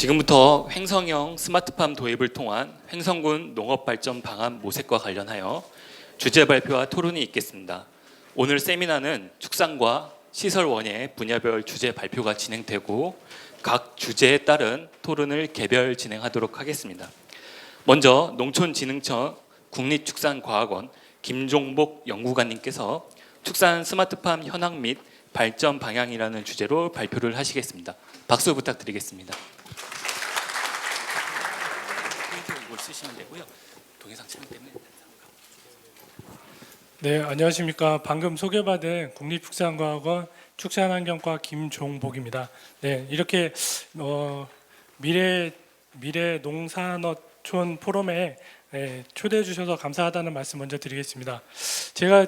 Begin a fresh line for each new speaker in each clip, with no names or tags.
지금부터 횡성형 스마트팜 도입을 통한 횡성군 농업발전 방안 모색과 관련하여 주제 발표와 토론이 있겠습니다. 오늘 세미나는 축산과 시설원예 분야별 주제 발표가 진행되고 각 주제에 따른 토론을 개별 진행하도록 하겠습니다. 먼저 농촌진흥청 국립축산과학원 김종복 연구관님께서 축산 스마트팜 현황 및 발전 방향이라는 주제로 발표를 하시겠습니다. 박수 부탁드리겠습니다. 쓰시면 되고요. 동영상 촬영 때문에.
네, 안녕하십니까. 방금 소개받은 국립축산과학원 축산환경과 김종복입니다. 네, 이렇게 미래 농산어촌 포럼에 초대해 주셔서 감사하다는 말씀 먼저 드리겠습니다. 제가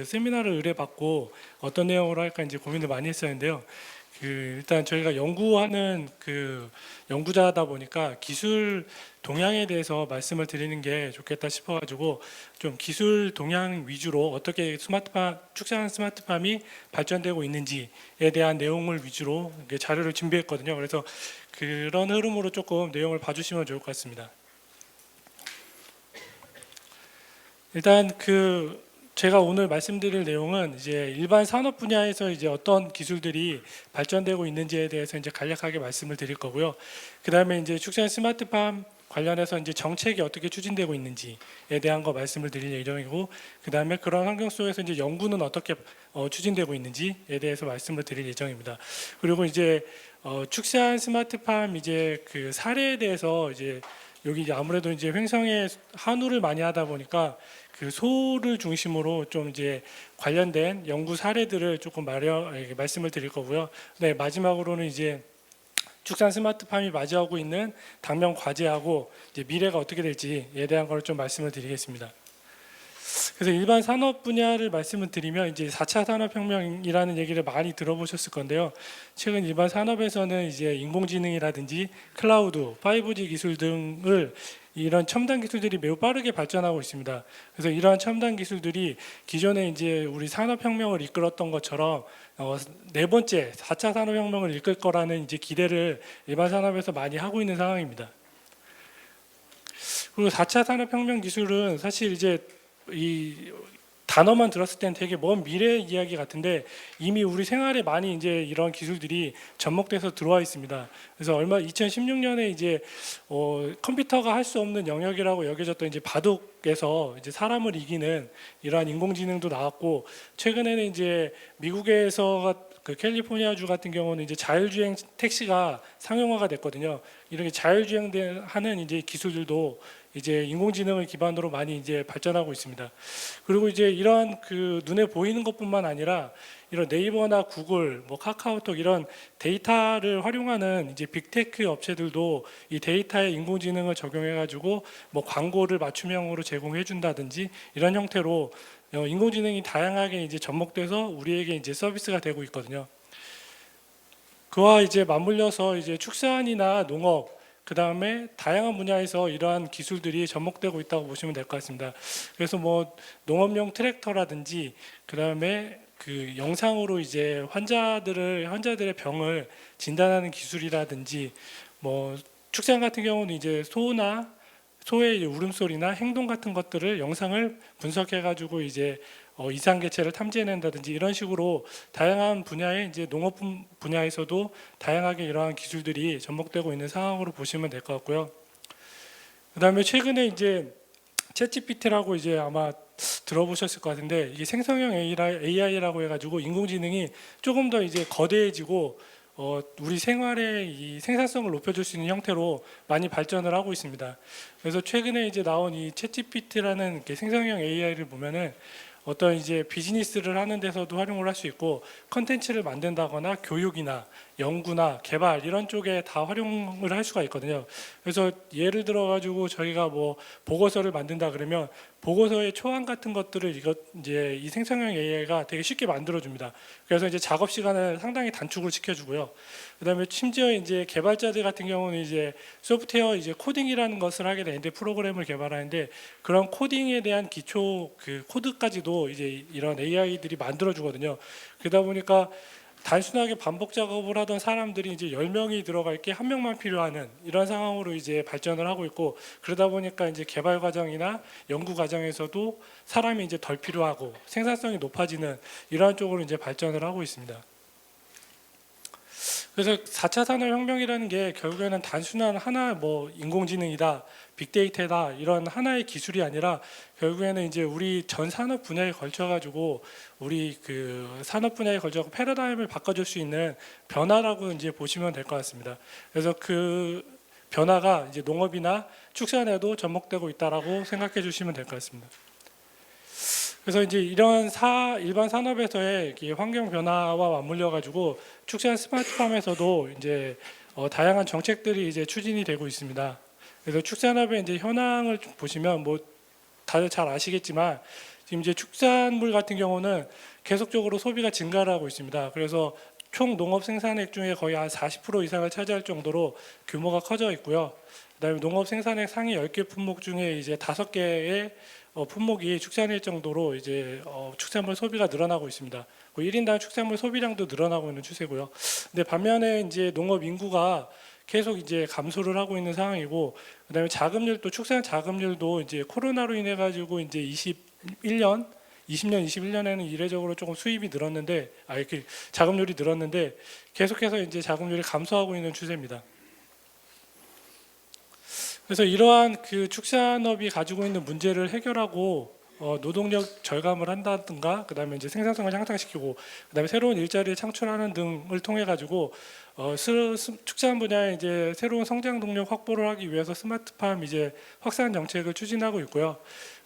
세미나를 의뢰받고 어떤 내용으로 할까 이제 고민을 많이 했었는데요. 일단 저희가 연구하는 연구자다 보니까 기술 동향에 대해서 말씀을 드리는 게 좋겠다 싶어가지고 좀 기술 동향 위주로 어떻게 축산 스마트팜이 발전되고 있는지에 대한 내용을 위주로 자료를 준비했거든요. 그래서 그런 흐름으로 조금 내용을 봐주시면 좋을 것 같습니다. 일단 제가 오늘 말씀드릴 내용은 이제 일반 산업 분야에서 이제 어떤 기술들이 발전되고 있는지에 대해서 이제 간략하게 말씀을 드릴 거고요. 그다음에 이제 축산 스마트팜 관련해서 이제 정책이 어떻게 추진되고 있는지에 대한 거 말씀을 드릴 예정이고, 그다음에 그런 환경 속에서 이제 연구는 어떻게 추진되고 있는지에 대해서 말씀을 드릴 예정입니다. 그리고 이제 축산 스마트팜 이제 사례에 대해서 이제 여기 아무래도 이제 횡성에 한우를 많이 하다 보니까 소를 중심으로 좀 이제 관련된 연구 사례들을 조금 말씀을 드릴 거고요. 네, 마지막으로는 이제 축산 스마트팜이 맞이하고 있는 당면 과제하고 이제 미래가 어떻게 될지에 대한 걸 좀 말씀을 드리겠습니다. 그래서 일반 산업 분야를 말씀을 드리면 이제 4차 산업혁명이라는 얘기를 많이 들어보셨을 건데요. 최근 일반 산업에서는 이제 인공지능이라든지 클라우드, 5G 기술 등을 이런 첨단 기술들이 매우 빠르게 발전하고 있습니다. 그래서 이러한 첨단 기술들이 기존에 이제 우리 산업혁명을 이끌었던 것처럼 네 번째 4차 산업혁명을 이끌 거라는 이제 기대를 일반 산업에서 많이 하고 있는 상황입니다. 그리고 4차 산업혁명 기술은 사실 이제 이 단어만 들었을 때는 되게 먼 미래 이야기 같은데 이미 우리 생활에 많이 이제 이런 기술들이 접목돼서 들어와 있습니다. 그래서 2016년에 이제 컴퓨터가 할 수 없는 영역이라고 여겨졌던 이제 바둑에서 이제 사람을 이기는 이러한 인공지능도 나왔고, 최근에는 이제 미국에서 캘리포니아주 같은 경우는 이제 자율주행 택시가 상용화가 됐거든요. 이렇게 자율주행하는 이제 기술들도 이제 인공지능을 기반으로 많이 이제 발전하고 있습니다. 그리고 이제 이러한 눈에 보이는 것뿐만 아니라 이런 네이버나 구글, 카카오톡 이런 데이터를 활용하는 이제 빅테크 업체들도 이 데이터에 인공지능을 적용해가지고 광고를 맞춤형으로 제공해 준다든지 이런 형태로 인공지능이 다양하게 이제 접목돼서 우리에게 이제 서비스가 되고 있거든요. 그와 이제 맞물려서 이제 축산이나 농업, 그 다음에 다양한 분야에서 이러한 기술들이 접목되고 있다고 보시면 될 것 같습니다. 그래서 농업용 트랙터라든지, 그 다음에 영상으로 이제 환자들의 병을 진단하는 기술이라든지, 축산 같은 경우는 이제 소의 울음소리나 행동 같은 것들을 영상을 분석해가지고 이제 이상개체를 탐지해낸다든지 이런 식으로 다양한 분야의 이제 농업 분야에서도 다양하게 이러한 기술들이 접목되고 있는 상황으로 보시면 될 것 같고요. 그다음에 최근에 이제 챗GPT라고 이제 아마 들어보셨을 것 같은데, 이게 생성형 AI라고 해가지고 인공지능이 조금 더 이제 거대해지고 우리 생활의 이 생산성을 높여줄 수 있는 형태로 많이 발전을 하고 있습니다. 그래서 최근에 이제 나온 이 챗GPT라는 생성형 AI를 보면은 어떤 이제 비즈니스를 하는 데서도 활용을 할 수 있고, 컨텐츠를 만든다거나 교육이나 연구나 개발 이런 쪽에 다 활용을 할 수가 있거든요. 그래서 예를 들어 가지고 저희가 보고서를 만든다 그러면 보고서의 초안 같은 것들을 이제 이 생성형 AI가 되게 쉽게 만들어 줍니다. 그래서 이제 작업 시간을 상당히 단축을 시켜주고요. 그다음에 심지어 이제 개발자들 같은 경우는 이제 소프트웨어 이제 코딩이라는 것을 하게 되는데, 프로그램을 개발하는데 그런 코딩에 대한 기초 코드까지도 이제 이런 AI들이 만들어 주거든요. 그러다 보니까 단순하게 반복 작업을 하던 사람들이 이제 10명이 들어갈 게 1명만 필요하는 이런 상황으로 이제 발전을 하고 있고, 그러다 보니까 이제 개발 과정이나 연구 과정에서도 사람이 이제 덜 필요하고 생산성이 높아지는 이러한 쪽으로 이제 발전을 하고 있습니다. 그래서 4차 산업혁명이라는 게 결국에는 단순한 하나 뭐 인공지능이다, 빅데이터다 이런 하나의 기술이 아니라 결국에는 이제 우리 전 산업 분야에 걸쳐 가지고 우리 그 산업 분야에 걸쳐 패러다임을 바꿔줄 수 있는 변화라고 이제 보시면 될 것 같습니다. 그래서 그 변화가 이제 농업이나 축산에도 접목되고 있다라고 생각해 주시면 될 것 같습니다. 그래서 이제 이런 일반 산업에서의 이 환경 변화와 맞물려 가지고 축산 스마트팜에서도 이제 다양한 정책들이 이제 추진이 되고 있습니다. 그래서 축산업의 이제 현황을 좀 보시면 뭐 다들 잘 아시겠지만 지금 이제 축산물 같은 경우는 계속적으로 소비가 증가를 하고 있습니다. 그래서 총 농업 생산액 중에 거의 한 40% 이상을 차지할 정도로 규모가 커져 있고요. 그다음에 농업 생산액 상위 10개 품목 중에 이제 5개의 품목이 축산일 정도로 이제 축산물 소비가 늘어나고 있습니다. 1인당 축산물 소비량도 늘어나고 있는 추세고요. 근데 반면에 이제 농업 인구가 계속 이제 감소를 하고 있는 상황이고, 그다음에 자급률도 축산 자급률도 이제 코로나로 인해 가지고 이제 20년, 21년에는 이례적으로 조금 수입이 늘었는데, 이렇게 자급률이 늘었는데 계속해서 이제 자급률이 감소하고 있는 추세입니다. 그래서 이러한 그 축산업이 가지고 있는 문제를 해결하고 노동력 절감을 한다든가, 그다음에 이제 생산성을 향상시키고, 그다음에 새로운 일자리를 창출하는 등을 통해 가지고 축산 분야에 이제 새로운 성장 동력 확보를 하기 위해서 스마트팜 이제 확산 정책을 추진하고 있고요.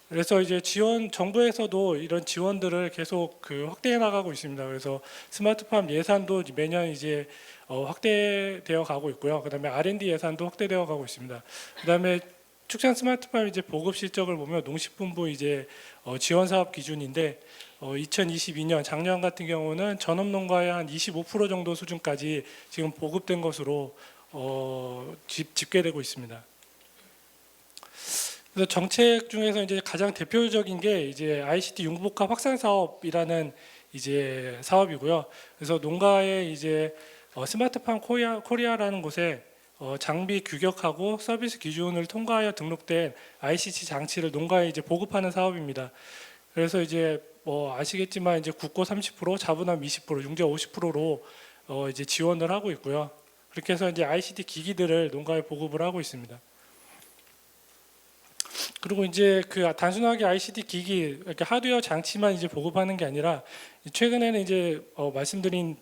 그래서 이제 정부에서도 이런 지원들을 계속 그 확대해 나가고 있습니다. 그래서 스마트팜 예산도 매년 이제 확대되어 가고 있고요. 그다음에 R&D 예산도 확대되어 가고 있습니다. 그다음에 축산 스마트팜 이제 보급 실적을 보면 농식품부 이제 지원 사업 기준인데 2022년 작년 같은 경우는 전업 농가의 한 25% 정도 수준까지 지금 보급된 것으로 집계되고 있습니다. 그래서 정책 중에서 이제 가장 대표적인 게 이제 ICT 융복합 확산 사업이라는 이제 사업이고요. 그래서 농가에 이제 스마트팜 코리아라는 곳에 장비 규격하고 서비스 기준을 통과하여 등록된 ICT 장치를 농가에 이제 보급하는 사업입니다. 그래서 이제 뭐 아시겠지만 이제 국고 30%, 자부담 20%, 융자 50%로 이제 지원을 하고 있고요. 그렇게 해서 이제 ICT 기기들을 농가에 보급을 하고 있습니다. 그리고 이제 그 단순하게 ICT 기기, 이렇게 하드웨어 장치만 이제 보급하는 게 아니라 최근에는 이제 말씀드린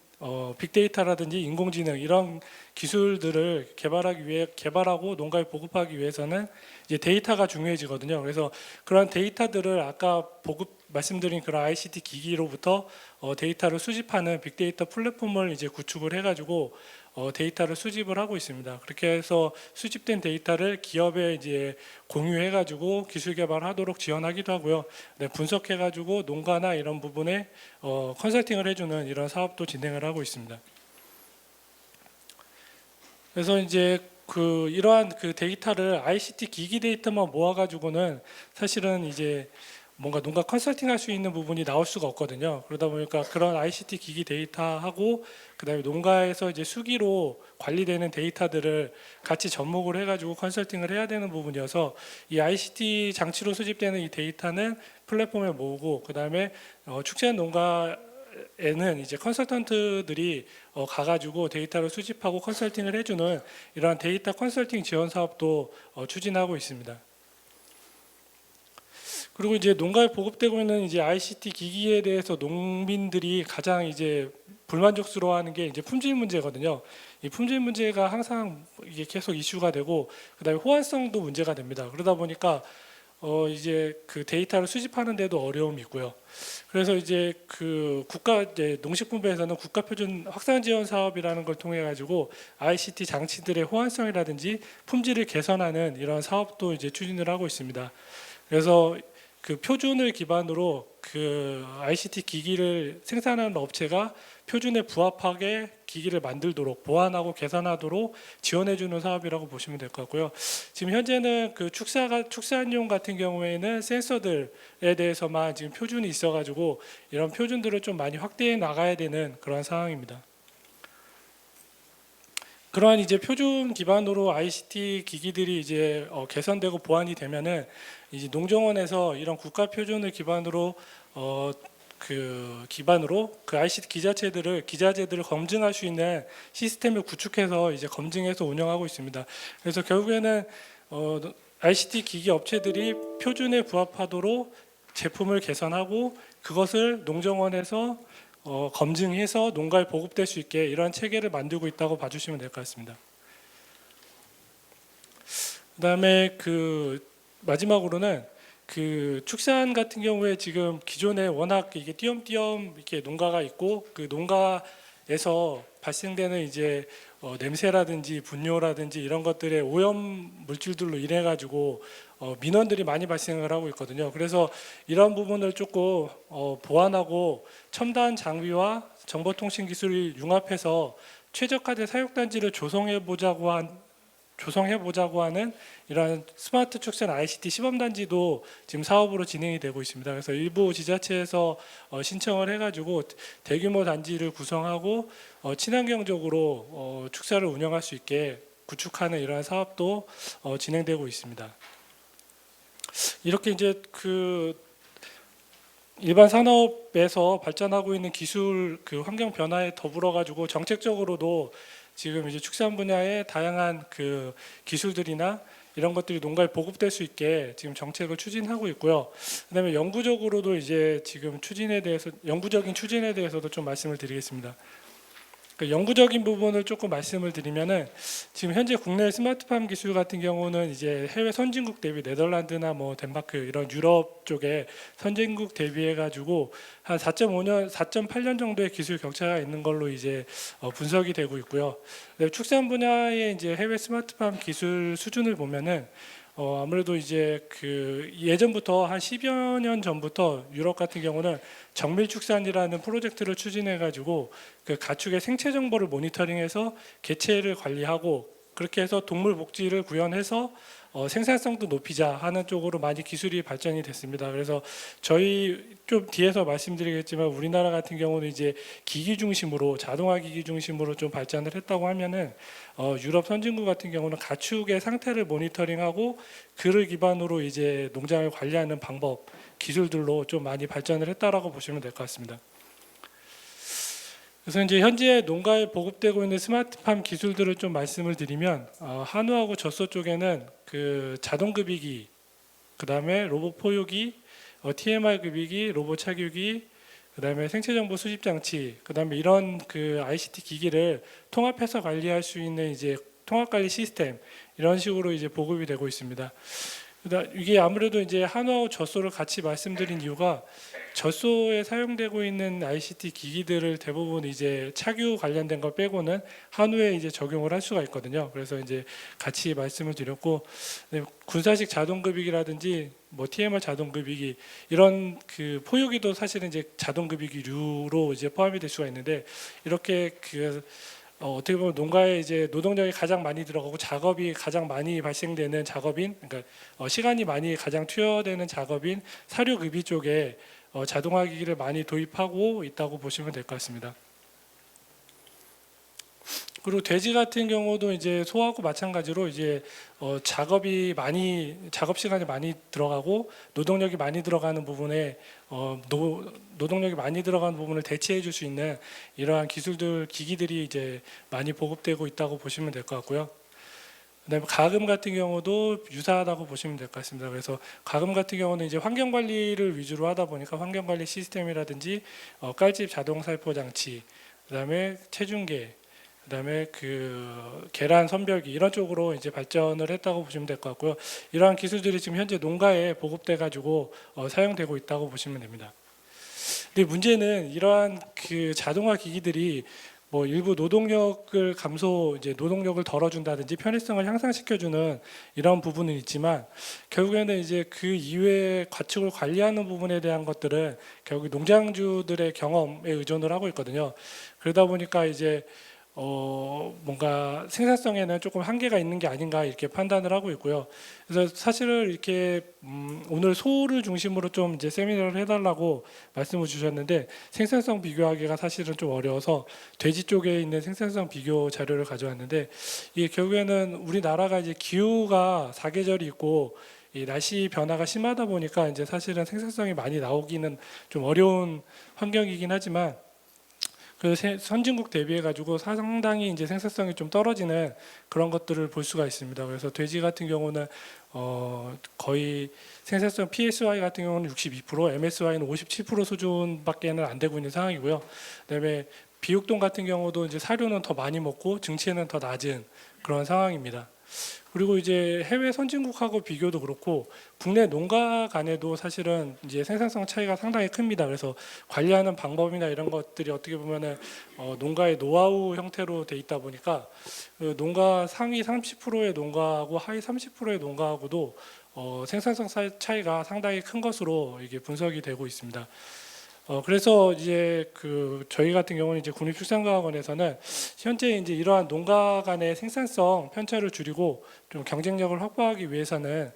빅데이터라든지 인공지능 이런 기술들을 개발하고 농가에 보급하기 위해서는 이제 데이터가 중요해지거든요. 그래서 그런 데이터들을 아까 말씀드린 그런 ICT 기기로부터 데이터를 수집하는 빅데이터 플랫폼을 이제 구축을 해가지고 데이터를 수집을 하고 있습니다. 그렇게 해서 수집된 데이터를 기업에 이제 공유해가지고 기술 개발하도록 지원하기도 하고요. 네, 분석해가지고 농가나 이런 부분에 컨설팅을 해주는 이런 사업도 진행을 하고 있습니다. 그래서 이제 이러한 그 데이터를 ICT 기기 데이터만 모아가지고는 사실은 이제 뭔가 농가 컨설팅할 수 있는 부분이 나올 수가 없거든요. 그러다 보니까 그런 ICT 기기 데이터하고 그다음에 농가에서 이제 수기로 관리되는 데이터들을 같이 접목을 해가지고 컨설팅을 해야 되는 부분이어서 이 ICT 장치로 수집되는 이 데이터는 플랫폼에 모으고 그다음에 축제한 농가에는 이제 컨설턴트들이 가가지고 데이터를 수집하고 컨설팅을 해주는 이러한 데이터 컨설팅 지원 사업도 추진하고 있습니다. 그리고 이제 농가에 보급되고 있는 이제 ICT 기기에 대해서 농민들이 가장 이제 불만족스러워하는 게 이제 품질 문제거든요. 이 품질 문제가 항상 이게 계속 이슈가 되고 그다음에 호환성도 문제가 됩니다. 그러다 보니까 이제 그 데이터를 수집하는데도 어려움이 있고요. 그래서 이제 이제 농식품부에서는 국가표준 확산 지원 사업이라는 걸 통해 가지고 ICT 장치들의 호환성이라든지 품질을 개선하는 이런 사업도 이제 추진을 하고 있습니다. 그래서 그 표준을 기반으로 그 ICT 기기를 생산하는 업체가 표준에 부합하게 기기를 만들도록 보완하고 개선하도록 지원해주는 사업이라고 보시면 될 것 같고요. 지금 현재는 그 축산용 같은 경우에는 센서들에 대해서만 지금 표준이 있어가지고 이런 표준들을 좀 많이 확대해 나가야 되는 그런 상황입니다. 그러한 이제 표준 기반으로 ICT 기기들이 이제 개선되고 보완이 되면은 이제 농정원에서 이런 국가 표준을 기반으로 그 ICT 기자재들을 검증할 수 있는 시스템을 구축해서 이제 검증해서 운영하고 있습니다. 그래서 결국에는 ICT 기기 업체들이 표준에 부합하도록 제품을 개선하고 그것을 농정원에서 검증해서 농가에 보급될 수 있게 이러한 체계를 만들고 있다고 봐주시면 될 것 같습니다. 그다음에 마지막으로는 축산 같은 경우에 지금 기존에 워낙 이게 띄엄띄엄 이렇게 농가가 있고 그 농가에서 발생되는 이제 냄새라든지 분뇨라든지 이런 것들의 오염 물질들로 인해 가지고 민원들이 많이 발생을 하고 있거든요. 그래서 이런 부분을 조금 보완하고 첨단 장비와 정보통신 기술을 융합해서 최적화된 사육단지를 조성해보자고 하는 이러한 스마트 축산 ICT 시범단지도 지금 사업으로 진행이 되고 있습니다. 그래서 일부 지자체에서 신청을 해가지고 대규모 단지를 구성하고 친환경적으로 축사를 운영할 수 있게 구축하는 이러한 사업도 진행되고 있습니다. 이렇게 이제 일반 산업에서 발전하고 있는 기술 환경 변화에 더불어 가지고 정책적으로도 지금 이제 축산 분야의 다양한 기술들이나 이런 것들이 농가에 보급될 수 있게 지금 정책을 추진하고 있고요. 그다음에 영구적으로도 이제 지금 영구적인 추진에 대해서도 좀 말씀을 드리겠습니다. 영구적인 부분을 조금 말씀을 드리면은 지금 현재 국내 스마트팜 기술 같은 경우는 이제 해외 선진국 대비 네덜란드나 뭐 덴마크 이런 유럽 쪽에 선진국 대비해 가지고 한 4.5년, 4.8년 정도의 기술 격차가 있는 걸로 이제 분석이 되고 있고요. 축산 분야의 이제 해외 스마트팜 기술 수준을 보면은 아무래도 이제 예전부터 한 10여 년 전부터 유럽 같은 경우는 정밀 축산이라는 프로젝트를 추진해 가지고 가축의 생체 정보를 모니터링해서 개체를 관리하고 그렇게 해서 동물 복지를 구현해서 생산성도 높이자 하는 쪽으로 많이 기술이 발전이 됐습니다. 그래서 저희 좀 뒤에서 말씀드리겠지만 우리나라 같은 경우는 이제 기기 중심으로 자동화 기기 중심으로 좀 발전을 했다고 하면은 유럽 선진국 같은 경우는 가축의 상태를 모니터링하고 그를 기반으로 이제 농장을 관리하는 방법 기술들로 좀 많이 발전을 했다라고 보시면 될 것 같습니다. 그래서 이제 현재 농가에 보급되고 있는 스마트팜 기술들을 좀 말씀을 드리면 한우하고 젖소 쪽에는 자동 급이기, 그다음에 로봇 포유기, TMR 급이기, 로봇 착유기, 그다음에 생체 정보 수집 장치, 그다음에 이런 ICT 기기를 통합해서 관리할 수 있는 이제 통합 관리 시스템 이런 식으로 이제 보급이 되고 있습니다. 이게 아무래도 이제 한우하고 젖소를 같이 말씀드린 이유가 젖소에 사용되고 있는 ICT 기기들을 대부분 이제 착유 관련된 거 빼고는 한우에 이제 적용을 할 수가 있거든요. 그래서 이제 같이 말씀을 드렸고 군사식 자동급이기라든지 뭐 TMR 자동급이기 이런 포유기도 사실은 이제 자동급이기류로 이제 포함이 될 수가 있는데 이렇게 어떻게 보면 농가에 이제 노동력이 가장 많이 들어가고 작업이 가장 많이 발생되는 작업인, 그러니까 시간이 많이 가장 투여되는 작업인 사료급이 쪽에 자동화 기기를 많이 도입하고 있다고 보시면 될 것 같습니다. 그리고 돼지 같은 경우도 이제 소하고 마찬가지로 이제 작업 시간이 많이 들어가고 노동력이 많이 들어가는 부분에 노동력이 많이 들어가는 부분을 대체해 줄 수 있는 이러한 기기들이 이제 많이 보급되고 있다고 보시면 될 것 같고요. 그다음에 가금 같은 경우도 유사하다고 보시면 될 것 같습니다. 그래서 가금 같은 경우는 이제 환경 관리를 위주로 하다 보니까 환경 관리 시스템이라든지 깔집 자동 살포 장치, 그다음에 체중계, 그다음에 계란 선별기 이런 쪽으로 이제 발전을 했다고 보시면 될 것 같고요. 이러한 기술들이 지금 현재 농가에 보급돼 가지고 사용되고 있다고 보시면 됩니다. 근데 문제는 이러한 자동화 기기들이 뭐 일부 노동력을 노동력을 덜어준다든지 편의성을 향상시켜주는 이런 부분은 있지만 결국에는 이제 그 이외의 가축을 관리하는 부분에 대한 것들은 결국 농장주들의 경험에 의존을 하고 있거든요. 그러다 보니까 이제 뭔가 생산성에는 조금 한계가 있는 게 아닌가 이렇게 판단을 하고 있고요. 그래서 사실은 이렇게 오늘 소를 중심으로 좀 이제 세미나를 해달라고 말씀을 주셨는데 생산성 비교하기가 사실은 좀 어려워서 돼지 쪽에 있는 생산성 비교 자료를 가져왔는데 이게 결국에는 우리나라가 이제 기후가 사계절이 있고 이 날씨 변화가 심하다 보니까 이제 사실은 생산성이 많이 나오기는 좀 어려운 환경이긴 하지만 그 선진국 대비해 가지고 상당히 이제 생산성이 좀 떨어지는 그런 것들을 볼 수가 있습니다. 그래서 돼지 같은 경우는 거의 생산성 PSY 같은 경우는 62%, MSY는 57% 수준밖에는 안 되고 있는 상황이고요. 그다음에 비육동 같은 경우도 이제 사료는 더 많이 먹고 증치는 더 낮은 그런 상황입니다. 그리고 이제 해외 선진국하고 비교도 그렇고 국내 농가 간에도 사실은 이제 생산성 차이가 상당히 큽니다. 그래서 관리하는 방법이나 이런 것들이 어떻게 보면은 농가의 노하우 형태로 돼 있다 보니까 그 농가 상위 30%의 농가하고 하위 30%의 농가하고도 생산성 차이가 상당히 큰 것으로 이게 분석이 되고 있습니다. 그래서 이제 그 저희 같은 경우는 이제 국립축산과학원에서는 현재 이제 이러한 농가 간의 생산성 편차를 줄이고 좀 경쟁력을 확보하기 위해서는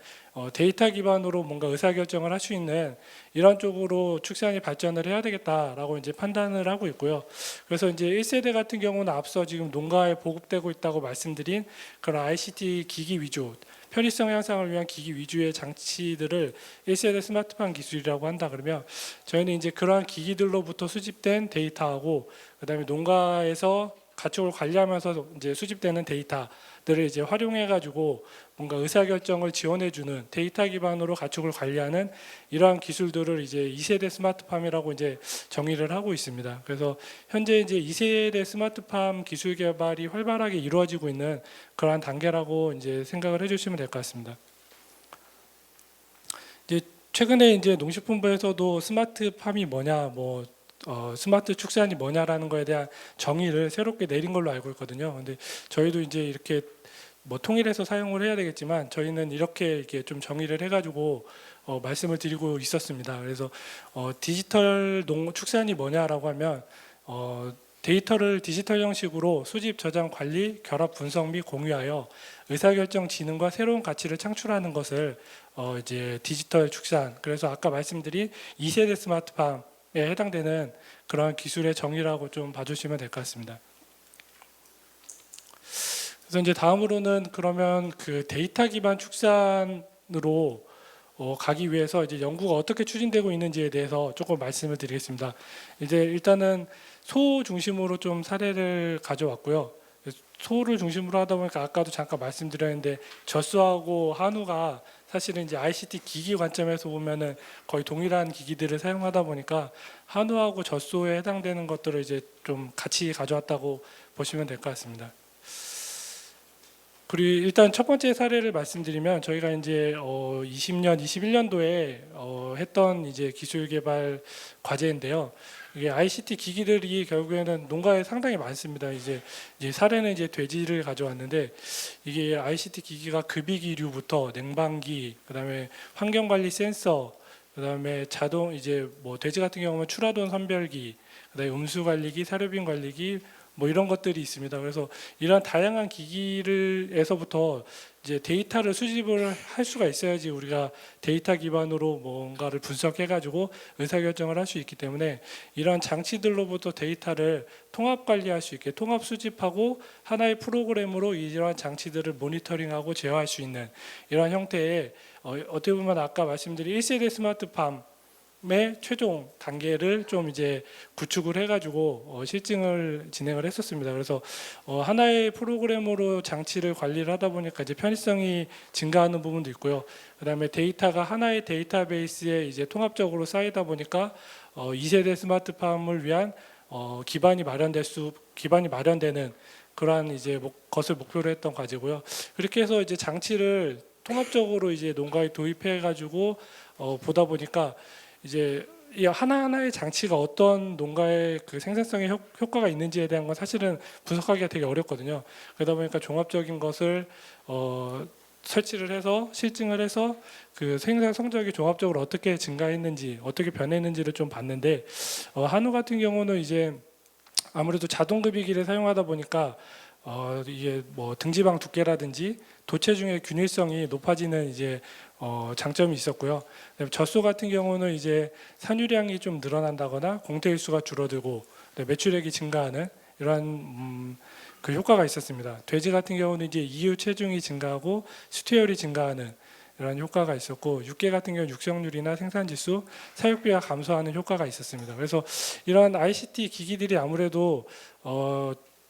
데이터 기반으로 뭔가 의사결정을 할 수 있는 이런 쪽으로 축산이 발전을 해야 되겠다라고 이제 판단을 하고 있고요. 그래서 이제 1세대 같은 경우는 앞서 지금 농가에 보급되고 있다고 말씀드린 그런 ICT 기기 위주 편의성 향상을 위한 기기 위주의 장치들을 1세대 스마트팜 기술이라고 한다 그러면 저희는 이제 그러한 기기들로부터 수집된 데이터하고 그다음에 농가에서 가축을 관리하면서 이제 수집되는 데이터들을 이제 활용해 가지고 뭔가 의사결정을 지원해 주는 데이터 기반으로 가축을 관리하는 이러한 기술들을 이제 2세대 스마트팜이라고 이제 정의를 하고 있습니다. 그래서 현재 이제 2세대 스마트팜 기술 개발이 활발하게 이루어지고 있는 그러한 단계라고 이제 생각을 해 주시면 될 것 같습니다. 이제 최근에 이제 농식품부에서도 스마트팜이 뭐냐 스마트 축산이 뭐냐라는 거에 대한 정의를 새롭게 내린 걸로 알고 있거든요. 근데 저희도 이제 이렇게 통일해서 사용을 해야 되겠지만 저희는 이렇게 좀 정의를 해가지고 말씀을 드리고 있었습니다. 그래서 디지털 축산이 뭐냐라고 하면 데이터를 디지털 형식으로 수집, 저장, 관리, 결합, 분석 및 공유하여 의사결정 지능과 새로운 가치를 창출하는 것을 이제 디지털 축산. 그래서 아까 말씀드린 2세대 스마트팜 에 해당되는 그런 기술의 정의라고 좀 봐주시면 될 것 같습니다. 그래서 이제 다음으로는 그러면 그 데이터 기반 축산으로 가기 위해서 이제 연구가 어떻게 추진되고 있는지에 대해서 조금 말씀을 드리겠습니다. 이제 일단은 소 중심으로 좀 사례를 가져왔고요. 소를 중심으로 하다 보니까 아까도 잠깐 말씀드렸는데 젖소하고 한우가 사실은 이제 ICT 기기 관점에서 보면은 거의 동일한 기기들을 사용하다 보니까 한우하고 젖소에 해당되는 것들을 이제 좀 같이 가져왔다고 보시면 될 것 같습니다. 그리고 일단 첫 번째 사례를 말씀드리면 저희가 이제 20년, 21년도에 했던 이제 기술 개발 과제인데요. 이게 ICT 기기들이 결국에는 농가에 상당히 많습니다. 이제 사례는 이제 돼지를 가져왔는데 이게 ICT 기기가 급이기류부터 냉방기, 그다음에 환경관리 센서, 그다음에 자동 이제 돼지 같은 경우는 추라돈 선별기, 그다음에 음수관리기, 사료빈 관리기 이런 것들이 있습니다. 그래서 이런 다양한 기기를에서부터 이제 데이터를 수집을 할 수가 있어야지 우리가 데이터 기반으로 뭔가를 분석해가지고 의사결정을 할 수 있기 때문에 이런 장치들로부터 데이터를 통합 관리할 수 있게 통합 수집하고 하나의 프로그램으로 이러한 장치들을 모니터링하고 제어할 수 있는 이런 형태의 어떻게 보면 아까 말씀드린 1세대 스마트팜 의 최종 단계를 좀 이제 구축을 해가지고 실증을 진행을 했었습니다. 그래서 하나의 프로그램으로 장치를 관리를 하다 보니까 이제 편의성이 증가하는 부분도 있고요. 그다음에 데이터가 하나의 데이터베이스에 이제 통합적으로 쌓이다 보니까 2세대 스마트팜을 위한 기반이 마련되는 그러한 이제 것을 목표로 했던 과제고요. 그렇게 해서 이제 장치를 통합적으로 이제 농가에 도입해가지고 보다 보니까 이제 이 하나하나의 장치가 어떤 농가의 그 생산성에 효과가 있는지에 대한 건 사실은 분석하기가 되게 어렵거든요. 그러다 보니까 종합적인 것을 설치를 해서 실증을 해서 그 생산 성적이 종합적으로 어떻게 증가했는지 어떻게 변했는지를 좀 봤는데 한우 같은 경우는 이제 아무래도 자동급이기를 사용하다 보니까 이게 뭐 등지방 두께라든지 도체중의 균일성이 높아지는 이제 장점이 있었고요. 그다음에 젖소 같은 경우는 이제 산유량이 좀 늘어난다거나 공태일수가 줄어들고 매출액이 증가하는 이러한 그 효과가 있었습니다. 돼지 같은 경우는 이제 이유 체중이 증가하고 수태율이 증가하는 이런 효과가 있었고, 육계 같은 경우 육성률이나 생산지수, 사육비가 감소하는 효과가 있었습니다. 그래서 이러한 ICT 기기들이 아무래도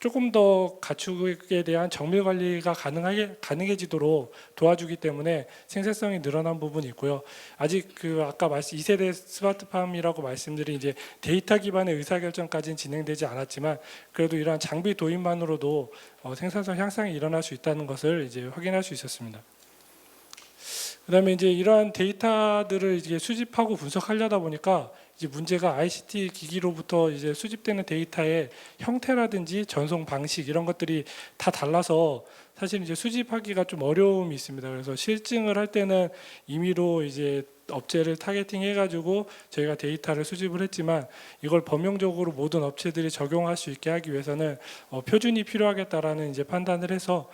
조금 더 가축에 대한 정밀 관리가 가능해지도록 도와주기 때문에 생산성이 늘어난 부분이 있고요. 아직 그 아까 2세대 스마트팜이라고 말씀드린 이제 데이터 기반의 의사결정까지는 진행되지 않았지만, 그래도 이러한 장비 도입만으로도 생산성 향상이 일어날 수 있다는 것을 이제 확인할 수 있었습니다. 그다음에 이제 이러한 데이터들을 이제 수집하고 분석하려다 보니까 이제 문제가 ICT 기기로부터 이제 수집되는 데이터의 형태라든지 전송 방식 이런 것들이 다 달라서 사실 이제 수집하기가 좀 어려움이 있습니다. 그래서 실증을 할 때는 임의로 이제 업체를 타겟팅 해가지고 저희가 데이터를 수집을 했지만, 이걸 범용적으로 모든 업체들이 적용할 수 있게 하기 위해서는 표준이 필요하겠다라는 이제 판단을 해서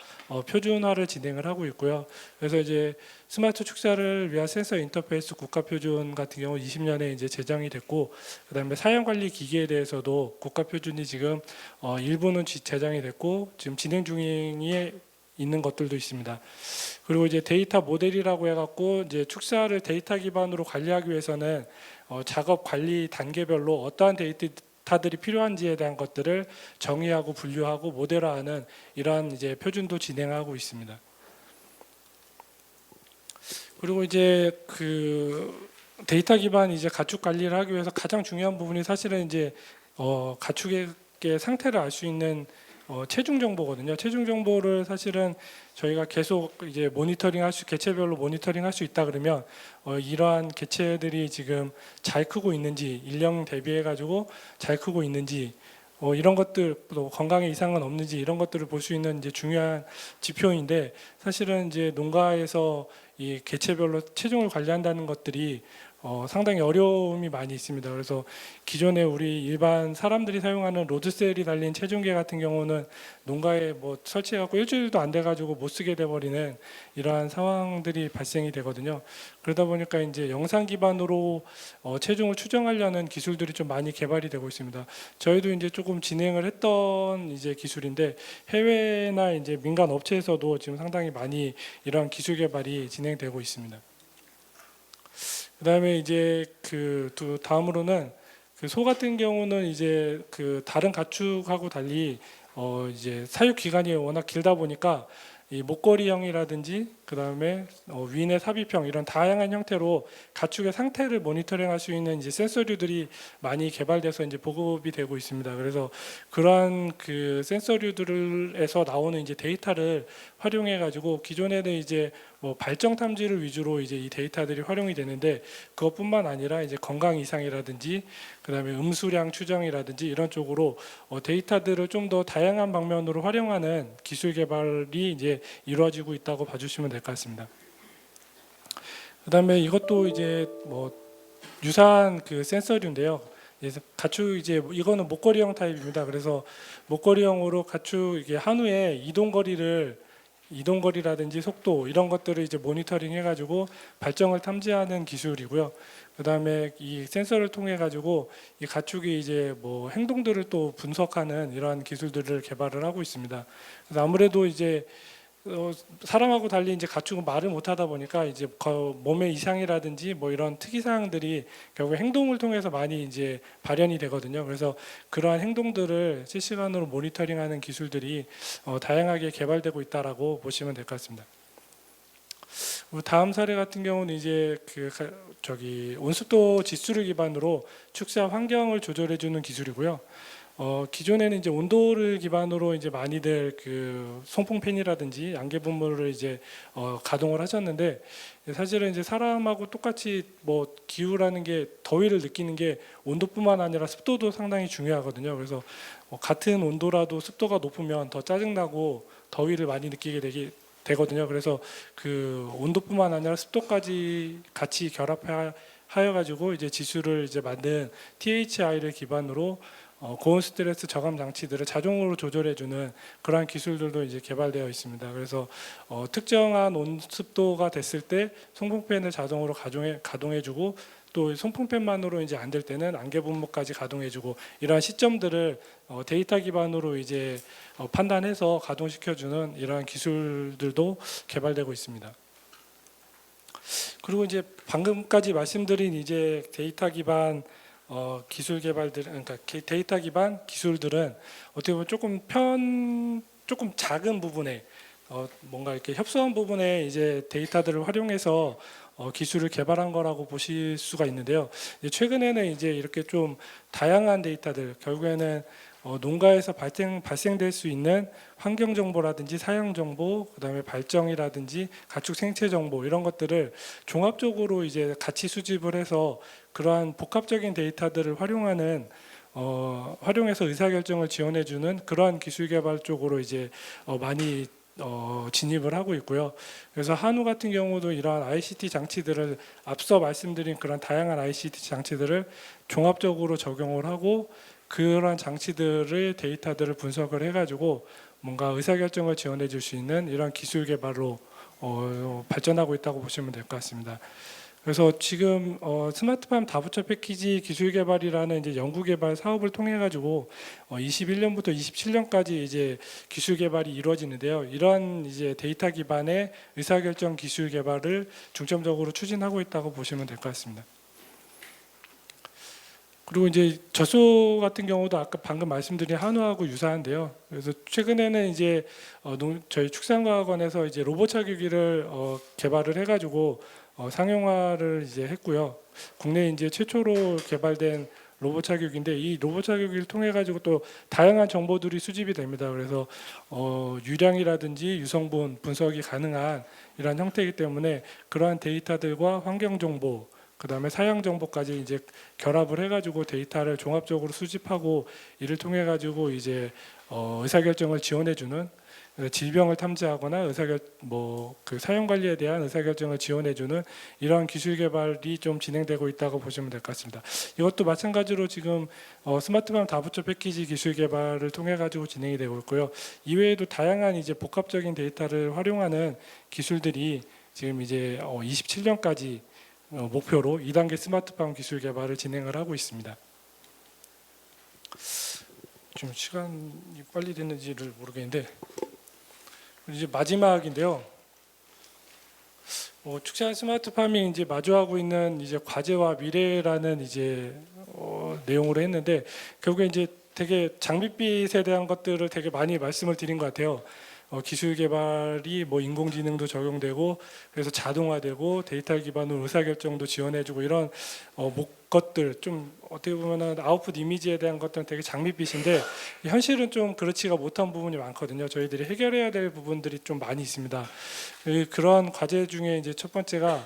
표준화를 진행을 하고 있고요. 그래서 이제 스마트 축사를 위한 센서 인터페이스 국가 표준 같은 경우 20년에 이제 제정이 됐고, 그다음에 사용 관리 기기에 대해서도 국가 표준이 지금 일부는 제정이 됐고 지금 진행 중에 있는 것들도 있습니다. 그리고 이제 데이터 모델이라고 해갖고 이제 축사를 데이터 기반으로 관리하기 위해서는 작업 관리 단계별로 어떠한 데이터들이 필요한지에 대한 것들을 정의하고 분류하고 모델화하는 이러한 이제 표준도 진행하고 있습니다. 그리고 이제 그 데이터 기반 이제 가축 관리를 하기 위해서 가장 중요한 부분이 사실은 이제 가축의 상태를 알 수 있는 체중 정보거든요. 체중 정보를 사실은 저희가 계속 이제 개체별로 모니터링할 수 있다 그러면 이러한 개체들이 지금 잘 크고 있는지, 일령 대비해 가지고 잘 크고 있는지, 이런 것들, 또 건강에 이상은 없는지 이런 것들을 볼 수 있는 이제 중요한 지표인데, 사실은 이제 농가에서 이 개체별로 체중을 관리한다는 것들이 상당히 어려움이 많이 있습니다. 그래서 기존에 우리 일반 사람들이 사용하는 로드셀이 달린 체중계 같은 경우는 농가에 뭐 설치해갖고 일주일도 안 돼가지고 못 쓰게 돼버리는 이러한 상황들이 발생이 되거든요. 그러다 보니까 이제 영상 기반으로 체중을 추정하려는 기술들이 좀 많이 개발이 되고 있습니다. 저희도 이제 조금 진행을 했던 이제 기술인데, 해외나 이제 민간 업체에서도 지금 상당히 많이 이러한 기술 개발이 진행되고 있습니다. 그다음에 이제 다음으로는 그 소 같은 경우는 이제 그 다른 가축하고 달리 이제 사육 기간이 워낙 길다 보니까 이 목걸이형이라든지 그다음에 위내 삽입형 이런 다양한 형태로 가축의 상태를 모니터링할 수 있는 이제 센서류들이 많이 개발돼서 이제 보급이 되고 있습니다. 그래서 그러한 그 센서류들에서 나오는 이제 데이터를 활용해 가지고 기존에는 이제 뭐 발정 탐지를 위주로 이제 이 데이터들이 활용이 되는데, 그것뿐만 아니라 이제 건강 이상이라든지 그다음에 음수량 추정이라든지 이런 쪽으로 데이터들을 좀 더 다양한 방면으로 활용하는 기술 개발이 이제 이루어지고 있다고 봐주시면 될 것 같습니다. 그다음에 이것도 이제 뭐 유사한 그 센서류인데요. 가축 이제 이거는 목걸이형 타입입니다. 그래서 목걸이형으로 가축 이게 한우의 이동거리라든지 속도 이런 것들을 이제 모니터링 해가지고 발정을 탐지하는 기술이고요. 그다음에 이 센서를 통해 가지고 이 가축이 이제 뭐 행동들을 또 분석하는 이러한 기술들을 개발을 하고 있습니다. 그래서 아무래도 이제 사람하고 달리 이제 가축은 말을 못하다 보니까 이제 몸의 이상이라든지 뭐 이런 특이 사항들이 결국 행동을 통해서 많이 이제 발현이 되거든요. 그래서 그러한 행동들을 실시간으로 모니터링하는 기술들이 다양하게 개발되고 있다라고 보시면 될 것 같습니다. 다음 사례 같은 경우는 이제 온습도 지수를 기반으로 축사 환경을 조절해주는 기술이고요. 기존에는 이제 온도를 기반으로 이제 많이들 그 송풍팬이라든지 양계 분무를 이제 가동을 하셨는데, 사실은 이제 사람하고 똑같이 뭐 기후라는 게 더위를 느끼는 게 온도뿐만 아니라 습도도 상당히 중요하거든요. 그래서 같은 온도라도 습도가 높으면 더 짜증나고 더위를 많이 느끼게 되거든요. 그래서 그 온도뿐만 아니라 습도까지 같이 결합하여 가지고 이제 지수를 이제 만든 THI를 기반으로 고온 스트레스 저감 장치들을 자동으로 조절해주는 그러한 기술들도 이제 개발되어 있습니다. 그래서 특정한 온습도가 됐을 때 송풍팬을 자동으로 가동해주고 또 송풍팬만으로 이제 안 될 때는 안개 분무까지 가동해주고 이러한 시점들을 데이터 기반으로 이제 판단해서 가동시켜주는 이러한 기술들도 개발되고 있습니다. 그리고 이제 방금까지 말씀드린 이제 데이터 기반 기술 개발들, 그러니까 데이터 기반 기술들은 어떻게 보면 조금 작은 부분에 뭔가 이렇게 협소한 부분에 이제 데이터들을 활용해서 기술을 개발한 거라고 보실 수가 있는데요. 최근에는 이제 이렇게 좀 다양한 데이터들, 결국에는 농가에서 발생될 수 있는 환경 정보라든지 사양 정보, 그다음에 발정이라든지 가축 생체 정보 이런 것들을 종합적으로 이제 같이 수집을 해서 그러한 복합적인 데이터들을 활용해서 의사결정을 지원해주는 그러한 기술 개발 쪽으로 이제 많이 진입을 하고 있고요. 그래서 한우 같은 경우도 이러한 ICT 장치들을 앞서 말씀드린 그런 다양한 ICT 장치들을 종합적으로 적용을 하고 그러한 장치들의 데이터들을 분석을 해가지고 뭔가 의사결정을 지원해 줄 수 있는 이런 기술 개발로 발전하고 있다고 보시면 될 것 같습니다. 그래서 지금 스마트팜 다부처 패키지 기술 개발이라는 이제 연구 개발 사업을 통해 가지고 21년부터 27년까지 이제 기술 개발이 이루어지는데요. 이러한 이제 데이터 기반의 의사결정 기술 개발을 중점적으로 추진하고 있다고 보시면 될 것 같습니다. 그리고 이제 젖소 같은 경우도 아까 방금 말씀드린 한우하고 유사한데요. 그래서 최근에는 이제 저희 축산과학원에서 이제 로봇 착유기를 개발을 해가지고 상용화를 이제 했고요. 국내 이제 최초로 개발된 로봇 착유기인데 이 로봇 착유기를 통해 가지고 또 다양한 정보들이 수집이 됩니다. 그래서 유량이라든지 유성분 분석이 가능한 이러한 형태이기 때문에 그러한 데이터들과 환경 정보 그다음에 사양 정보까지 이제 결합을 해가지고 데이터를 종합적으로 수집하고 이를 통해 가지고 이제 의사결정을 지원해주는 질병을 탐지하거나 그 사용 관리에 대한 의사결정을 지원해주는 이러한 기술 개발이 좀 진행되고 있다고 보시면 될 것 같습니다. 이것도 마찬가지로 지금 스마트팜 다부처 패키지 기술 개발을 통해 가지고 진행이 되고 있고요. 이외에도 다양한 이제 복합적인 데이터를 활용하는 기술들이 지금 이제 27년까지 목표로 2단계 스마트팜 기술 개발을 진행을 하고 있습니다. 좀 시간이 빨리 됐는지를 모르겠는데 이제 마지막인데요. 축산 스마트팜이 이제 마주하고 있는 이제 과제와 미래라는 이제 내용으로 했는데 결국에 이제 되게 장밋빛에 대한 것들을 되게 많이 말씀을 드린 것 같아요. 기술 개발이 뭐 인공지능도 적용되고 그래서 자동화되고 데이터 기반으로 의사결정도 지원해주고 이런 것들 좀 어떻게 보면은 아웃풋 이미지에 대한 것들은 되게 장밋빛인데 현실은 좀 그렇지가 못한 부분이 많거든요. 저희들이 해결해야 될 부분들이 좀 많이 있습니다. 그런 과제 중에 이제 첫 번째가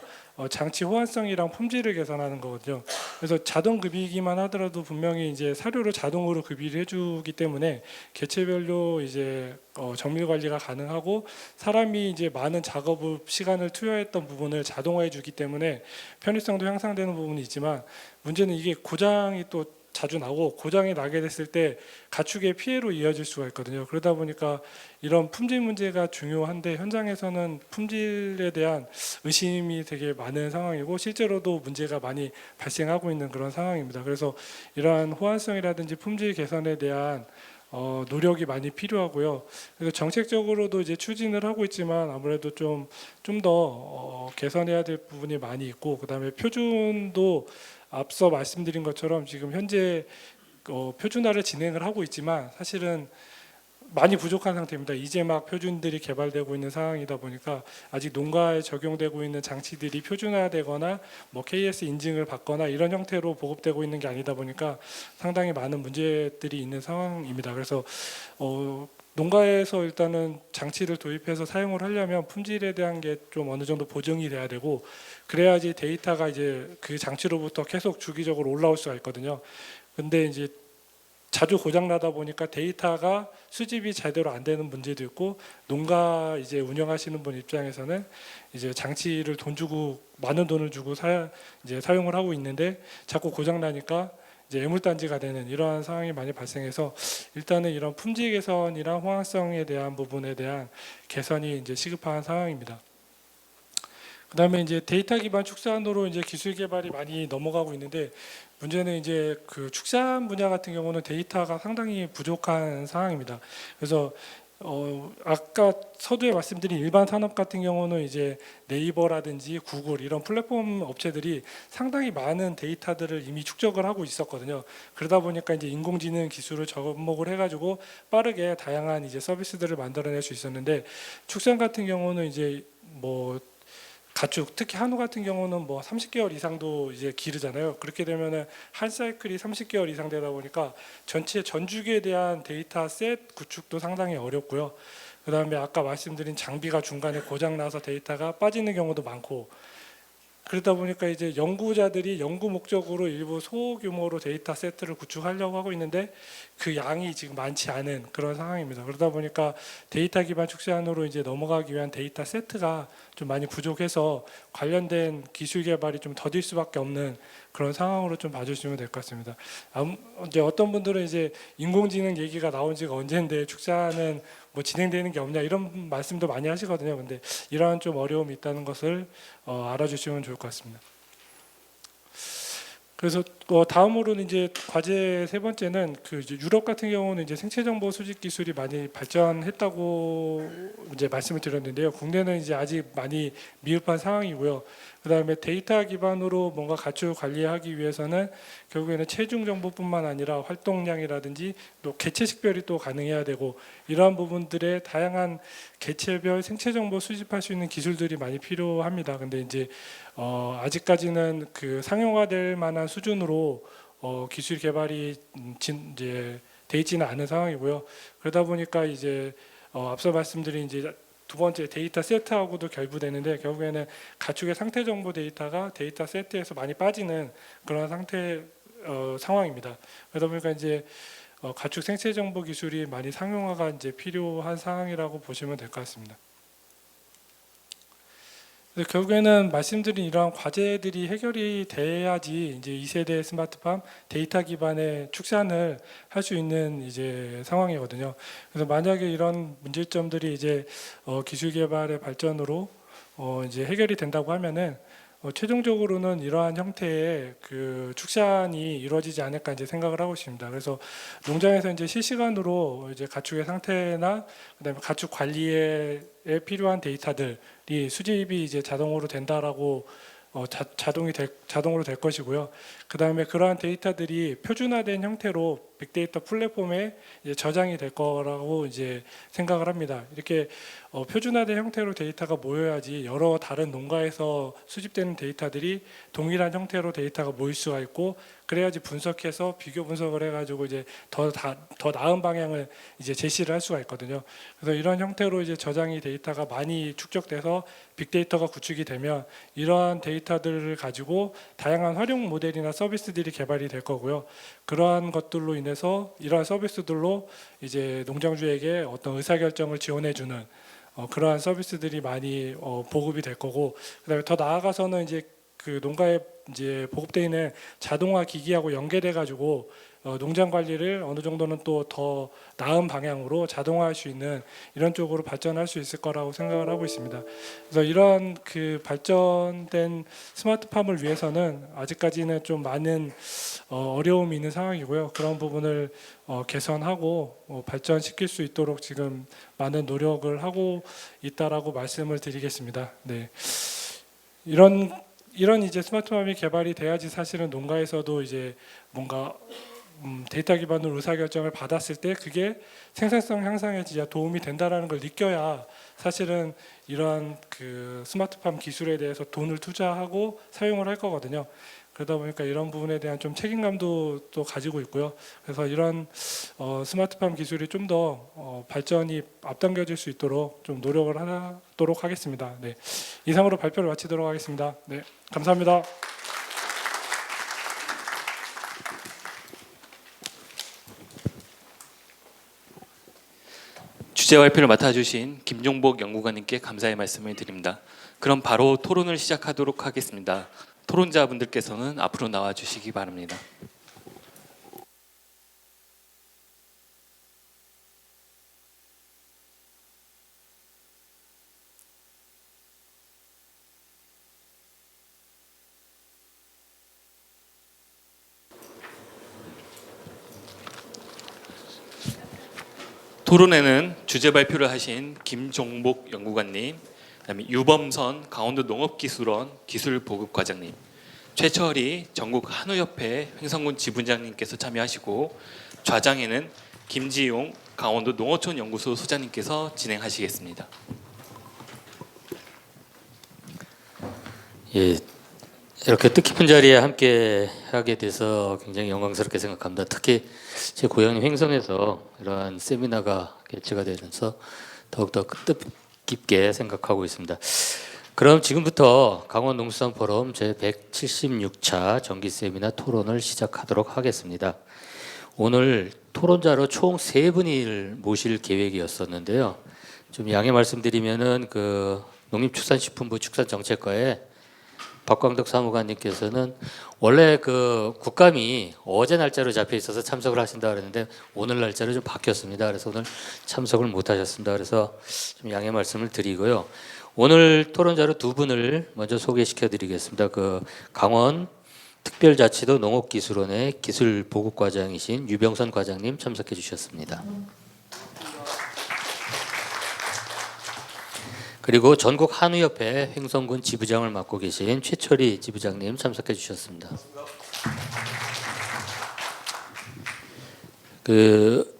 장치 호환성이랑 품질을 개선하는 거거든요. 그래서 자동 급이기만 하더라도 분명히 이제 사료를 자동으로 급이를 해주기 때문에 개체별로 이제 정밀 관리가 가능하고 사람이 이제 많은 작업 시간을 투여했던 부분을 자동화해주기 때문에 편의성도 향상되는 부분이 있지만 문제는 이게 고장이 또 자주 나고 고장이 나게 됐을 때 가축의 피해로 이어질 수가 있거든요. 그러다 보니까 이런 품질 문제가 중요한데 현장에서는 품질에 대한 의심이 되게 많은 상황이고 실제로도 문제가 많이 발생하고 있는 그런 상황입니다. 그래서 이러한 호환성이라든지 품질 개선에 대한 노력이 많이 필요하고요. 그래서 정책적으로도 이제 추진을 하고 있지만 아무래도 좀 더 개선해야 될 부분이 많이 있고 그다음에 표준도 앞서 말씀드린 것처럼 지금 현재 표준화를 진행을 하고 있지만 사실은 많이 부족한 상태입니다. 이제 막 표준들이 개발되고 있는 상황이다 보니까 아직 농가에 적용되고 있는 장치들이 표준화되거나 뭐 KS 인증을 받거나 이런 형태로 보급되고 있는 게 아니다 보니까 상당히 많은 문제들이 있는 상황입니다. 그래서 농가에서 일단은 장치를 도입해서 사용을 하려면 품질에 대한 게 좀 어느 정도 보증이 돼야 되고 그래야지 데이터가 이제 그 장치로부터 계속 주기적으로 올라올 수가 있거든요. 근데 이제 자주 고장 나다 보니까 데이터가 수집이 제대로 안 되는 문제도 있고 농가 이제 운영하시는 분 입장에서는 이제 장치를 많은 돈을 주고 이제 사용을 하고 있는데 자꾸 고장 나니까 이제 애물단지가 되는 이러한 상황이 많이 발생해서 일단은 이런 품질 개선이랑 호환성에 대한 부분에 대한 개선이 이제 시급한 상황입니다. 그다음에 이제 데이터 기반 축산으로 이제 기술 개발이 많이 넘어가고 있는데 문제는 이제 그 축산 분야 같은 경우는 데이터가 상당히 부족한 상황입니다. 그래서 아까 서두에 말씀드린 일반 산업 같은 경우는 이제 네이버라든지 구글 이런 플랫폼 업체들이 상당히 많은 데이터들을 이미 축적을 하고 있었거든요. 그러다 보니까 이제 인공지능 기술을 접목을 해가지고 빠르게 다양한 이제 서비스들을 만들어낼 수 있었는데 축산 같은 경우는 이제 뭐 가축 특히 한우 같은 경우는 뭐 30개월 이상도 이제 기르잖아요. 그렇게 되면은 한 사이클이 30개월 이상 되다 보니까 전체 전주기에 대한 데이터 셋 구축도 상당히 어렵고요. 그다음에 아까 말씀드린 장비가 중간에 고장 나서 데이터가 빠지는 경우도 많고 그러다 보니까 이제 연구자들이 연구 목적으로 일부 소규모로 데이터 세트를 구축하려고 하고 있는데 그 양이 지금 많지 않은 그런 상황입니다. 그러다 보니까 데이터 기반 축산으로 이제 넘어가기 위한 데이터 세트가 좀 많이 부족해서 관련된 기술 개발이 좀 더딜 수밖에 없는 그런 상황으로 좀 봐주시면 될 것 같습니다. 이제 어떤 분들은 이제 인공지능 얘기가 나온 지가 언젠데 축산은 뭐 진행되는 게 없냐 이런 말씀도 많이 하시거든요. 근데 이러한 좀 어려움이 있다는 것을 알아주시면 좋을 것 같습니다. 그래서 다음으로는 이제 과제 세 번째는 그 이제 유럽 같은 경우는 이제 생체 정보 수집 기술이 많이 발전했다고 이제 말씀을 드렸는데요. 국내는 이제 아직 많이 미흡한 상황이고요. 그다음에 데이터 기반으로 뭔가 가축 관리하기 위해서는 결국에는 체중 정보뿐만 아니라 활동량이라든지 또 개체 식별이 또 가능해야 되고 이러한 부분들의 다양한 개체별 생체 정보 수집할 수 있는 기술들이 많이 필요합니다. 근데 이제 아직까지는 그 상용화될 만한 수준으로 기술 개발이 이제 돼 있지는 않은 상황이고요. 그러다 보니까 이제 앞서 말씀드린 이제 두 번째 데이터 세트하고도 결부되는데 결국에는 가축의 상태 정보 데이터가 데이터 세트에서 많이 빠지는 그런 상태 상황입니다. 그러다 보니까 이제 가축 생체 정보 기술이 많이 상용화가 이제 필요한 상황이라고 보시면 될 것 같습니다. 결국에는 말씀드린 이러한 과제들이 해결이 돼야지 이제 2세대 스마트팜 데이터 기반의 축산을 할 수 있는 이제 상황이거든요. 그래서 만약에 이런 문제점들이 이제 기술 개발의 발전으로 이제 해결이 된다고 하면은 최종적으로는 이러한 형태의 그 축산이 이루어지지 않을까 이제 생각을 하고 있습니다. 그래서 농장에서 이제 실시간으로 이제 가축의 상태나 그다음에 가축 관리에 필요한 데이터들이 수집이 이제 자동으로 된다라고 자동으로 될 것이고요. 그다음에 그러한 데이터들이 표준화된 형태로 빅데이터 플랫폼에 이제 저장이 될 거라고 이제 생각을 합니다. 이렇게 표준화된 형태로 데이터가 모여야지 여러 다른 농가에서 수집되는 데이터들이 동일한 형태로 데이터가 모일 수가 있고 그래야지 분석해서 비교 분석을 해가지고 이제 더 나은 방향을 이제 제시를 할 수가 있거든요. 그래서 이런 형태로 이제 저장이 데이터가 많이 축적돼서 빅데이터가 구축이 되면 이러한 데이터들을 가지고 다양한 활용 모델이나 서비스들이 개발이 될 거고요. 그러한 것들로 인해서 이러한 서비스들로 이제 농장주에게 어떤 의사결정을 지원해주는 그러한 서비스들이 많이 보급이 될 거고 그다음에 더 나아가서는 이제 그 농가에 이제 보급되어 있는 자동화 기기하고 연계돼 가지고 농장 관리를 어느 정도는 또 더 나은 방향으로 자동화할 수 있는 이런 쪽으로 발전할 수 있을 거라고 생각을 하고 있습니다. 그래서 이러한 그 발전된 스마트팜을 위해서는 아직까지는 좀 많은 어려움이 있는 상황이고요. 그런 부분을 개선하고 발전시킬 수 있도록 지금 많은 노력을 하고 있다라고 말씀을 드리겠습니다. 네, 이런 이제 스마트팜이 개발이 돼야지 사실은 농가에서도 이제 뭔가 데이터 기반으로 의사결정을 받았을 때 그게 생산성 향상에 진짜 도움이 된다라는 걸 느껴야 사실은 이러한 그 스마트팜 기술에 대해서 돈을 투자하고 사용을 할 거거든요. 그러다 보니까 이런 부분에 대한 좀 책임감도 또 가지고 있고요. 그래서 이런 스마트팜 기술이 좀 더 발전이 앞당겨질 수 있도록 좀 노력을 하도록 하겠습니다. 네, 이상으로 발표를 마치도록 하겠습니다. 네, 감사합니다.
주제 발표를 맡아주신 김종복 연구관님께 감사의 말씀을 드립니다. 그럼 바로 토론을 시작하도록 하겠습니다. 토론자분들께서는 앞으로 나와 주시기 바랍니다. 토론회는 주제 발표를 하신 김종복 연구관님, 그다음에 유범선 강원도 농업기술원 기술보급과장님, 최철희 전국 한우협회 횡성군 지부장님께서 참여하시고 좌장에는 김지용 강원도 농어촌 연구소 소장님께서 진행하시겠습니다.
예, 이렇게 뜻깊은 자리에 함께 하게 돼서 굉장히 영광스럽게 생각합니다. 특히 제 고향인 횡성에서 이러한 세미나가 개최가 되면서 더욱더 뜻깊게 생각하고 있습니다. 그럼 지금부터 강원농수산 포럼 제176차 정기 세미나 토론을 시작하도록 하겠습니다. 오늘 토론자로 총 3분을 모실 계획이었었는데요. 좀 양해 말씀드리면은 그 농림축산식품부 축산정책과에 박광덕 사무관님께서는 원래 그 국감이 어제 날짜로 잡혀 있어서 참석을 하신다 그랬는데 오늘 날짜로 좀 바뀌었습니다. 그래서 오늘 참석을 못 하셨습니다. 그래서 좀 양해 말씀을 드리고요. 오늘 토론자로 2분을 먼저 소개시켜 드리겠습니다. 그 강원 특별자치도 농업기술원의 기술보급과장이신 유병선 과장님 참석해 주셨습니다. 그리고 전국 한우협회 횡성군 지부장을 맡고 계신 최철희 지부장님 참석해 주셨습니다. 그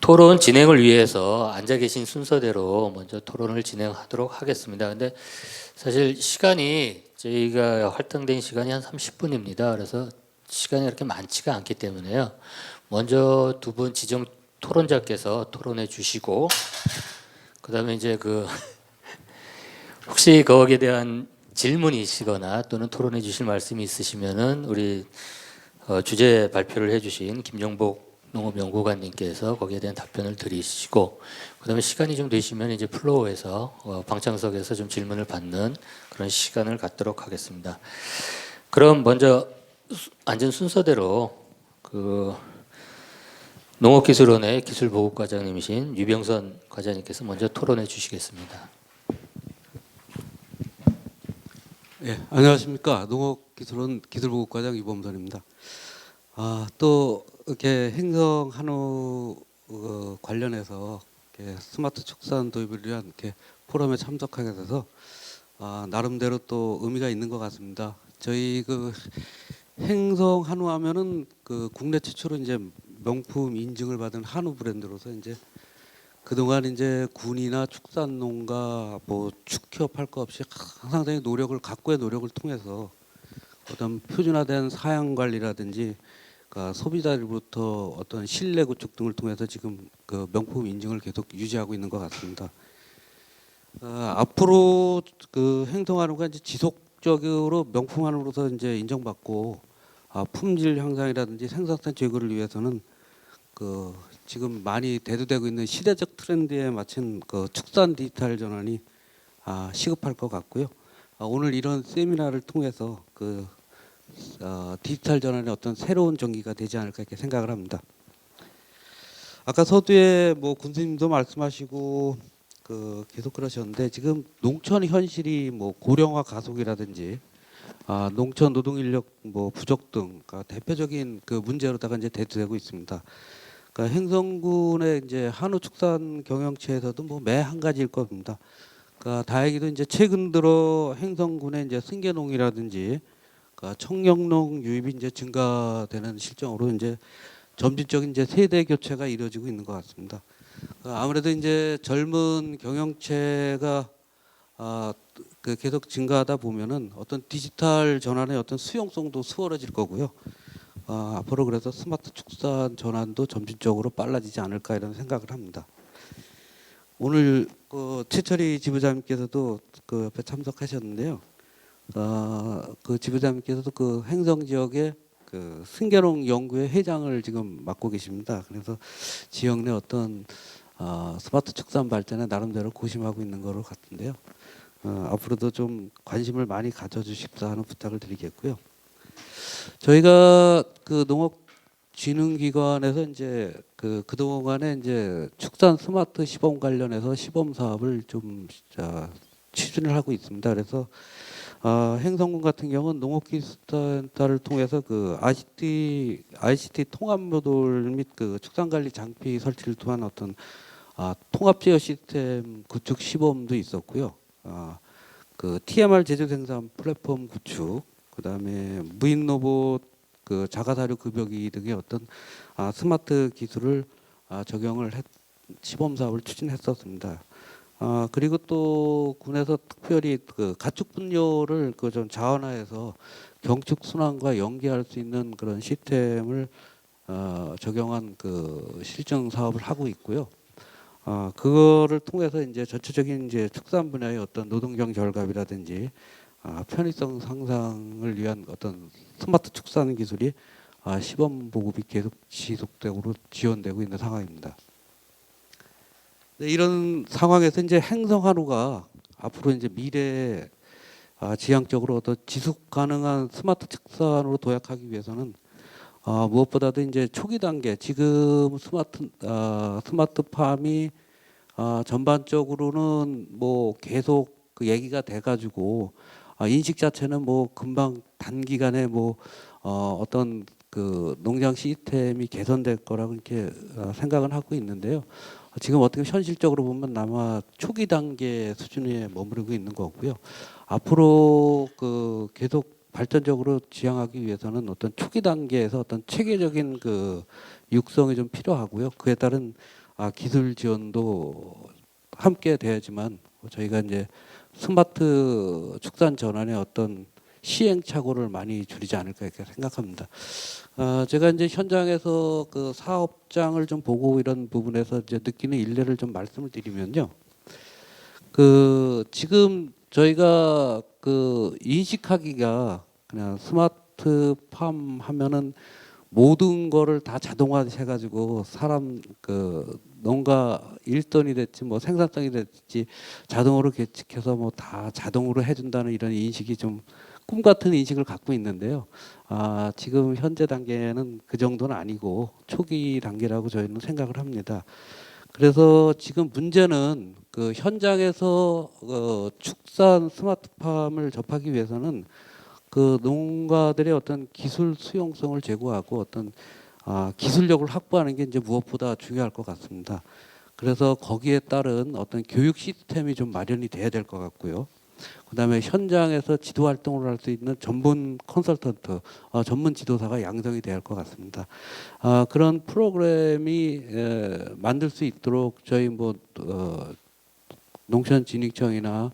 토론 진행을 위해서 앉아 계신 순서대로 먼저 토론을 진행하도록 하겠습니다. 근데 사실 시간이 저희가 할당된 시간이 한 30분입니다. 그래서 시간이 그렇게 많지가 않기 때문에요. 먼저 2분 지정 토론자께서 토론해 주시고 그다음에 이제 그 혹시 거기에 대한 질문이시거나 또는 토론해 주실 말씀이 있으시면은 우리 주제 발표를 해 주신 김정복 농업연구관님께서 거기에 대한 답변을 드리시고 그다음에 시간이 좀 되시면 이제 플로어에서 방청석에서 좀 질문을 받는 그런 시간을 갖도록 하겠습니다. 그럼 먼저 앉은 순서대로 그 농업기술원의 기술보급과장님이신 유병선 과장님께서 먼저 토론해 주시겠습니다.
예, 안녕하십니까. 농업기술원 기술보급과장 유범선입니다. 또 이렇게 행성 한우 관련해서 이렇게 스마트 축산 도입을 위한 이렇게 포럼에 참석하게 돼서 나름대로 또 의미가 있는 것 같습니다. 저희 그 행성 한우 하면은 그 국내 최초로 이제 명품 인증을 받은 한우 브랜드로서 이제 그동안 이제 군이나 축산농가 뭐 축협 할 거 없이 상당히 노력을 각고의 노력을 통해서 어떤 표준화된 사양 관리라든지 그러니까 소비자들부터 어떤 신뢰 구축 등을 통해서 지금 그 명품 인증을 계속 유지하고 있는 것 같습니다. 앞으로 그 행성 한우가 이제 지속적으로 명품 한우로서 이제 인정받고 품질 향상이라든지 생산성 제고를 위해서는 그 지금 많이 대두되고 있는 시대적 트렌드에 맞춘 그 축산 디지털 전환이 시급할 것 같고요. 오늘 이런 세미나를 통해서 그 디지털 전환의 어떤 새로운 전기가 되지 않을까 이렇게 생각을 합니다. 아까 서두에 뭐 군수님도 말씀하시고 그 계속 그러셨는데 지금 농촌 현실이 뭐 고령화 가속이라든지 농촌 노동 인력 뭐 부족 등 그러니까 대표적인 그 문제로다가 이제 대두되고 있습니다. 그러니까 행성군의 이제 한우 축산 경영체에서도 뭐 매 한 가지일 겁니다. 그러니까 다행히도 이제 최근 들어 행성군의 이제 승계농이라든지 그러니까 청령농 유입이 이제 증가되는 실정으로 이제 점진적인 이제 세대 교체가 이루어지고 있는 것 같습니다. 아무래도 이제 젊은 경영체가 그 계속 증가하다 보면은 어떤 디지털 전환의 어떤 수용성도 수월해질 거고요. 앞으로 그래서 스마트 축산 전환도 점진적으로 빨라지지 않을까 이런 생각을 합니다. 오늘 그 최철희 지부장님께서도 그 옆에 참석하셨는데요. 그 지부장님께서도 그 행성 지역의 그 승계농 연구회 회장을 지금 맡고 계십니다. 그래서 지역 내 어떤 스마트 축산 발전에 나름대로 고심하고 있는 거로 같은데요. 앞으로도 좀 관심을 많이 가져주십사 하는 부탁을 드리겠고요. 저희가 그 농업진흥기관에서 이제 그동안에 이제 축산 스마트 시범 관련해서 시범 사업을 좀 추진을 하고 있습니다. 그래서 행성군 같은 경우는 농업기술센터를 통해서 그 ICT 통합 모듈 및 그 축산관리 장비 설치를 통한 어떤 통합 제어 시스템 구축 시범도 있었고요. 그 TMR 제조 생산 플랫폼 구축, 그다음에 무인 로봇 그 자가사료 급여기 등의 어떤 스마트 기술을 적용을 시범 사업을 추진했었습니다. 그리고 또 군에서 특별히 그 가축 분뇨를 그 좀 자원화해서 경축 순환과 연계할 수 있는 그런 시스템을 적용한 그 실증 사업을 하고 있고요. 그거를 통해서 이제 전체적인 이제 축산 분야의 어떤 노동경 절감이라든지 편의성 상상을 위한 어떤 스마트 축산 기술이 시범 보급이 계속 지속적으로 지원되고 있는 상황입니다. 네, 이런 상황에서 이제 행성 한우가 앞으로 이제 미래 지향적으로 어떤 지속 가능한 스마트 축산으로 도약하기 위해서는 무엇보다도 이제 초기 단계 지금 스마트팜이 전반적으로는 뭐 계속 그 얘기가 돼가지고 인식 자체는 뭐 금방 단기간에 뭐 어떤 그 농장 시스템이 개선될 거라고 이렇게 생각은 하고 있는데요. 지금 어떻게 현실적으로 보면 아마 초기 단계 수준에 머무르고 있는 거고요. 앞으로 그 계속 발전적으로 지향하기 위해서는 어떤 초기 단계에서 어떤 체계적인 그 육성이 좀 필요하고요. 그에 따른 기술 지원도 함께 돼야지만 저희가 이제 스마트 축산 전환의 어떤 시행착오를 많이 줄이지 않을까 이렇게 생각합니다. 제가 이제 현장에서 그 사업장을 좀 보고 이런 부분에서 이제 느끼는 일례를 좀 말씀을 드리면요. 그 지금 저희가 그 인식하기가 그냥 스마트팜 하면은 모든 거를 다 자동화해가지고 사람 그 농가 일손이 됐지 뭐 생산성이 됐지 자동으로 계측해서 뭐 다 자동으로 해준다는 이런 인식이 좀 꿈 같은 인식을 갖고 있는데요. 지금 현재 단계는 그 정도는 아니고 초기 단계라고 저희는 생각을 합니다. 그래서 지금 문제는 그 현장에서 축산 스마트팜을 접하기 위해서는 그 농가들의 어떤 기술 수용성을 제고하고 어떤 기술력을 확보하는 게 이제 무엇보다 중요할 것 같습니다. 그래서 거기에 따른 어떤 교육 시스템이 좀 마련이 돼야 될 것 같고요. 그다음에 현장에서 지도 활동을 할 수 있는 전문 컨설턴트, 전문 지도사가 양성이 돼야 할 것 같습니다. 그런 프로그램이 만들 수 있도록 저희 뭐 농촌진흥청이나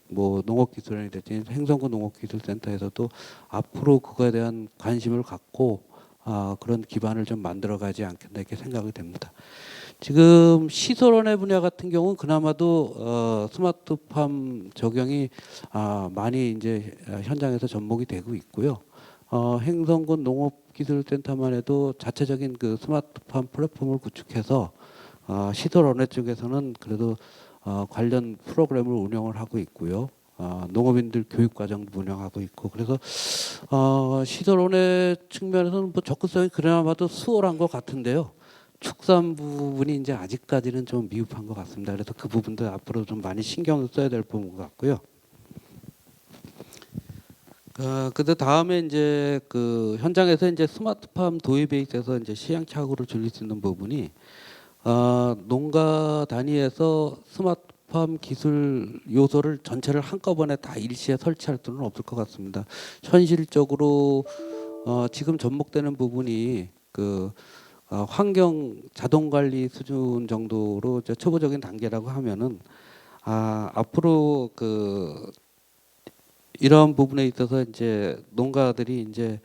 뭐 농업기술원이든지 행성군 농업기술센터에서도 앞으로 그거에 대한 관심을 갖고 그런 기반을 좀 만들어가지 않겠나 이렇게 생각이 됩니다. 지금 시설원의 분야 같은 경우는 그나마도 스마트팜 적용이 많이 이제 현장에서 접목이 되고 있고요. 행성군 농업기술센터만 해도 자체적인 그 스마트팜 플랫폼을 구축해서 시설원의 쪽에서는 그래도 관련 프로그램을 운영을 하고 있고요. 농업인들 교육 과정도 운영하고 있고 그래서 시설원의 측면에서는 뭐 접근성이 그나마도 수월한 것 같은데요. 축산 부분이 이제 아직까지는 좀 미흡한 것 같습니다. 그래서 그 부분도 앞으로 좀 많이 신경을 써야 될 부분 같고요. 그 다음에 이제 그 현장에서 이제 스마트팜 도입에 있어서 이제 시행착오를 줄일 수 있는 부분이 농가 단위에서 스마트팜 기술 요소를 전체를 한꺼번에 다 일시에 설치할 수는 없을 것 같습니다. 현실적으로 지금 접목되는 부분이 그 환경 자동 관리 수준 정도로 이제 초보적인 단계라고 하면은 앞으로 그 이런 부분에 있어서 이제 농가들이 이제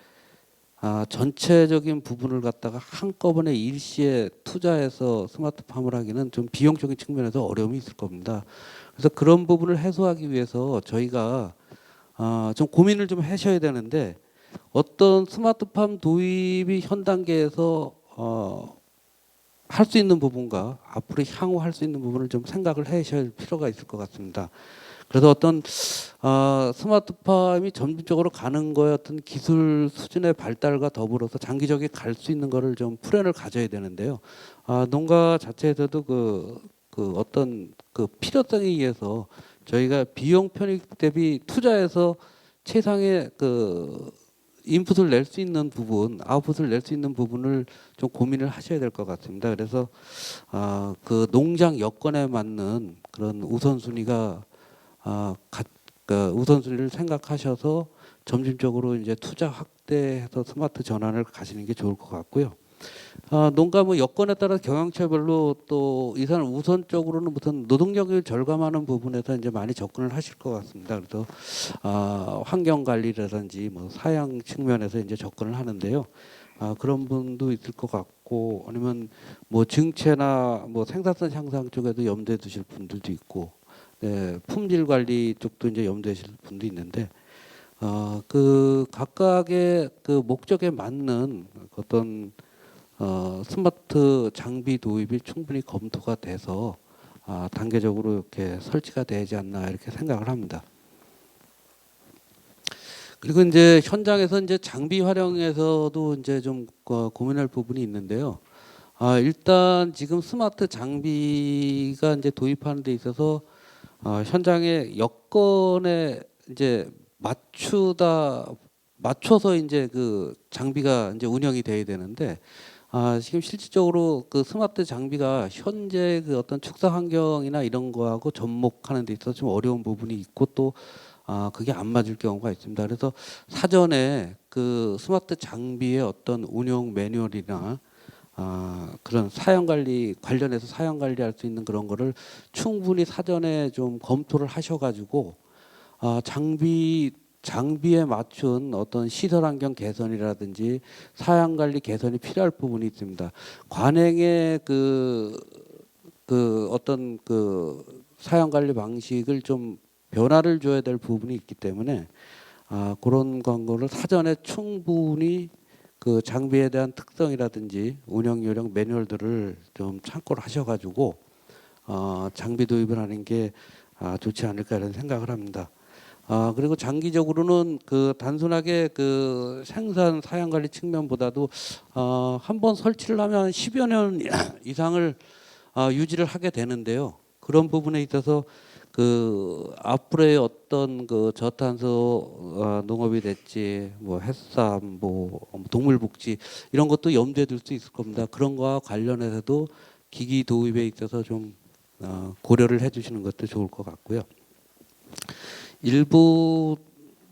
전체적인 부분을 갖다가 한꺼번에 일시에 투자해서 스마트팜을 하기는 좀 비용적인 측면에서 어려움이 있을 겁니다. 그래서 그런 부분을 해소하기 위해서 저희가 좀 고민을 좀 하셔야 되는데 어떤 스마트팜 도입이 현 단계에서 할 수 있는 부분과 앞으로 향후 할 수 있는 부분을 좀 생각을 하셔야 할 필요가 있을 것 같습니다. 그래서 어떤 스마트팜이 전문적으로 가는 거에 어떤 기술 수준의 발달과 더불어서 장기적인 갈 수 있는 거를 좀 플랜을 가져야 되는데요. 농가 자체에서도 그 어떤 그 필요성에 의해서 저희가 비용 편익 대비 투자해서 최상의 그 인풋을 낼 수 있는 부분, 아웃풋을 낼 수 있는 부분을 좀 고민을 하셔야 될 것 같습니다. 그래서 그 농장 여건에 맞는 그런 우선순위가 그 우선순위를 생각하셔서 점진적으로 이제 투자 확대해서 스마트 전환을 가시는 게 좋을 것 같고요. 농가 뭐 여건에 따라 경영처별로 또 이산 우선적으로는 무슨 노동력을 절감하는 부분에서 이제 많이 접근을 하실 것 같습니다. 그래서 환경 관리라든지 뭐 사양 측면에서 이제 접근을 하는데요. 그런 분도 있을 것 같고 아니면 뭐 증체나 뭐 생산성 향상 쪽에도 염두에 두실 분들도 있고, 네, 품질 관리 쪽도 이제 염두에 두실 분도 있는데 그 각각의 그 목적에 맞는 어떤 스마트 장비 도입이 충분히 검토가 돼서 단계적으로 이렇게 설치가 되지 않나 이렇게 생각을 합니다. 그리고 이제 현장에서 이제 장비 활용에서도 이제 좀 고민할 부분이 있는데요. 일단 지금 스마트 장비가 이제 도입하는 데 있어서 현장의 여건에 이제 맞춰서 이제 그 장비가 이제 운영이 돼야 되는데 지금 실질적으로 그 스마트 장비가 현재 그 어떤 축사 환경이나 이런 거하고 접목하는 데 있어서 좀 어려운 부분이 있고 또 그게 안 맞을 경우가 있습니다. 그래서 사전에 그 스마트 장비의 어떤 운영 매뉴얼이나 그런 사용 관리 관련해서 사용 관리할 수 있는 그런 거를 충분히 사전에 좀 검토를 하셔가지고 장비에 맞춘 어떤 시설 환경 개선이라든지 사양 관리 개선이 필요할 부분이 있습니다. 관행의 그 어떤 그 사양 관리 방식을 좀 변화를 줘야 될 부분이 있기 때문에 그런 광고를 사전에 충분히 그 장비에 대한 특성이라든지 운영 요령 매뉴얼들을 좀 참고를 하셔가지고 장비 도입을 하는 게 좋지 않을까 이런 생각을 합니다. 그리고 장기적으로는 그 단순하게 그 생산 사양 관리 측면보다도 한번 설치를 하면 10여 년 이상을 유지를 하게 되는데요. 그런 부분에 있어서 그 앞으로의 어떤 그 저탄소 농업이 됐지 뭐 햇삼 뭐 동물 복지 이런 것도 염두에 둘 수 있을 겁니다. 그런 거와 관련해서도 기기 도입에 있어서 좀 고려를 해주시는 것도 좋을 것 같고요. 일부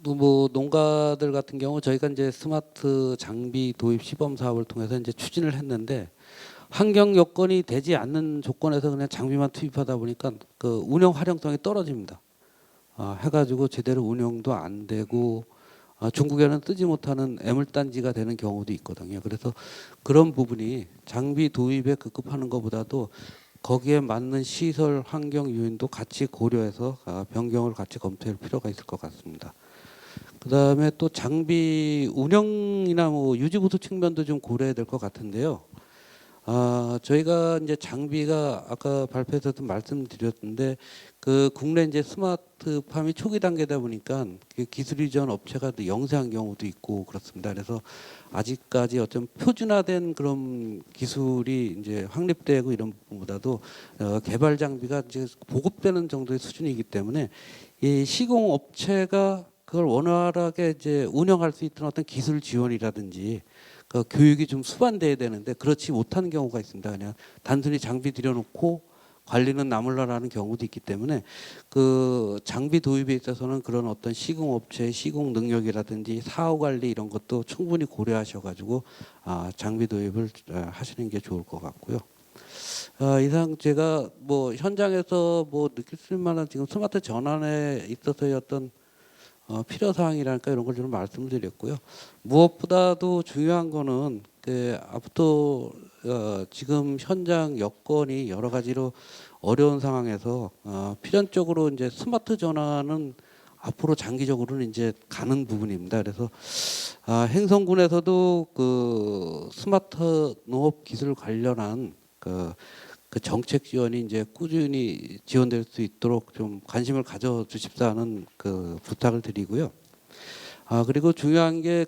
뭐 농가들 같은 경우 저희가 이제 스마트 장비 도입 시범 사업을 통해서 이제 추진을 했는데 환경 여건이 되지 않는 조건에서 그냥 장비만 투입하다 보니까 그 운영 활용성이 떨어집니다. 해가지고 제대로 운영도 안 되고 중국에는 쓰지 못하는 애물단지가 되는 경우도 있거든요. 그래서 그런 부분이 장비 도입에 급급하는 것보다도 거기에 맞는 시설 환경 요인도 같이 고려해서 변경을 같이 검토할 필요가 있을 것 같습니다. 그다음에 또 장비 운영이나 뭐 유지 보수 측면도 좀 고려해야 될 것 같은데요. 저희가 이제 장비가 아까 발표에서도 말씀드렸는데 그 국내 이제 스마트팜이 초기 단계다 보니까 그 기술 이전 업체가 또 영세한 경우도 있고 그렇습니다. 그래서 아직까지 어떤 표준화된 그런 기술이 이제 확립되고 이런 부분보다도 개발 장비가 이제 보급되는 정도의 수준이기 때문에 이 시공 업체가 그걸 원활하게 이제 운영할 수 있는 어떤 기술 지원이라든지 그 교육이 좀 수반돼야 되는데 그렇지 못한 경우가 있습니다. 그냥 단순히 장비 들여놓고 관리는 나몰라라는 경우도 있기 때문에 그 장비 도입에 있어서는 그런 어떤 시공업체의 시공 능력이라든지 사후 관리 이런 것도 충분히 고려하셔가지고 장비 도입을 하시는 게 좋을 것 같고요. 이상 제가 뭐 현장에서 뭐 느낄 수 있는 만한 지금 스마트 전환에 있어서의 어떤 필요 사항이랄까 이런 걸 좀 말씀드렸고요. 무엇보다도 중요한 거는 앞으로 지금 현장 여건이 여러 가지로 어려운 상황에서 필연적으로 이제 스마트 전환은 앞으로 장기적으로는 이제 가는 부분입니다. 그래서 행성군에서도 그 스마트 농업 기술 관련한 그 정책 지원이 이제 꾸준히 지원될 수 있도록 좀 관심을 가져 주십사는 그 부탁을 드리고요. 그리고 중요한 게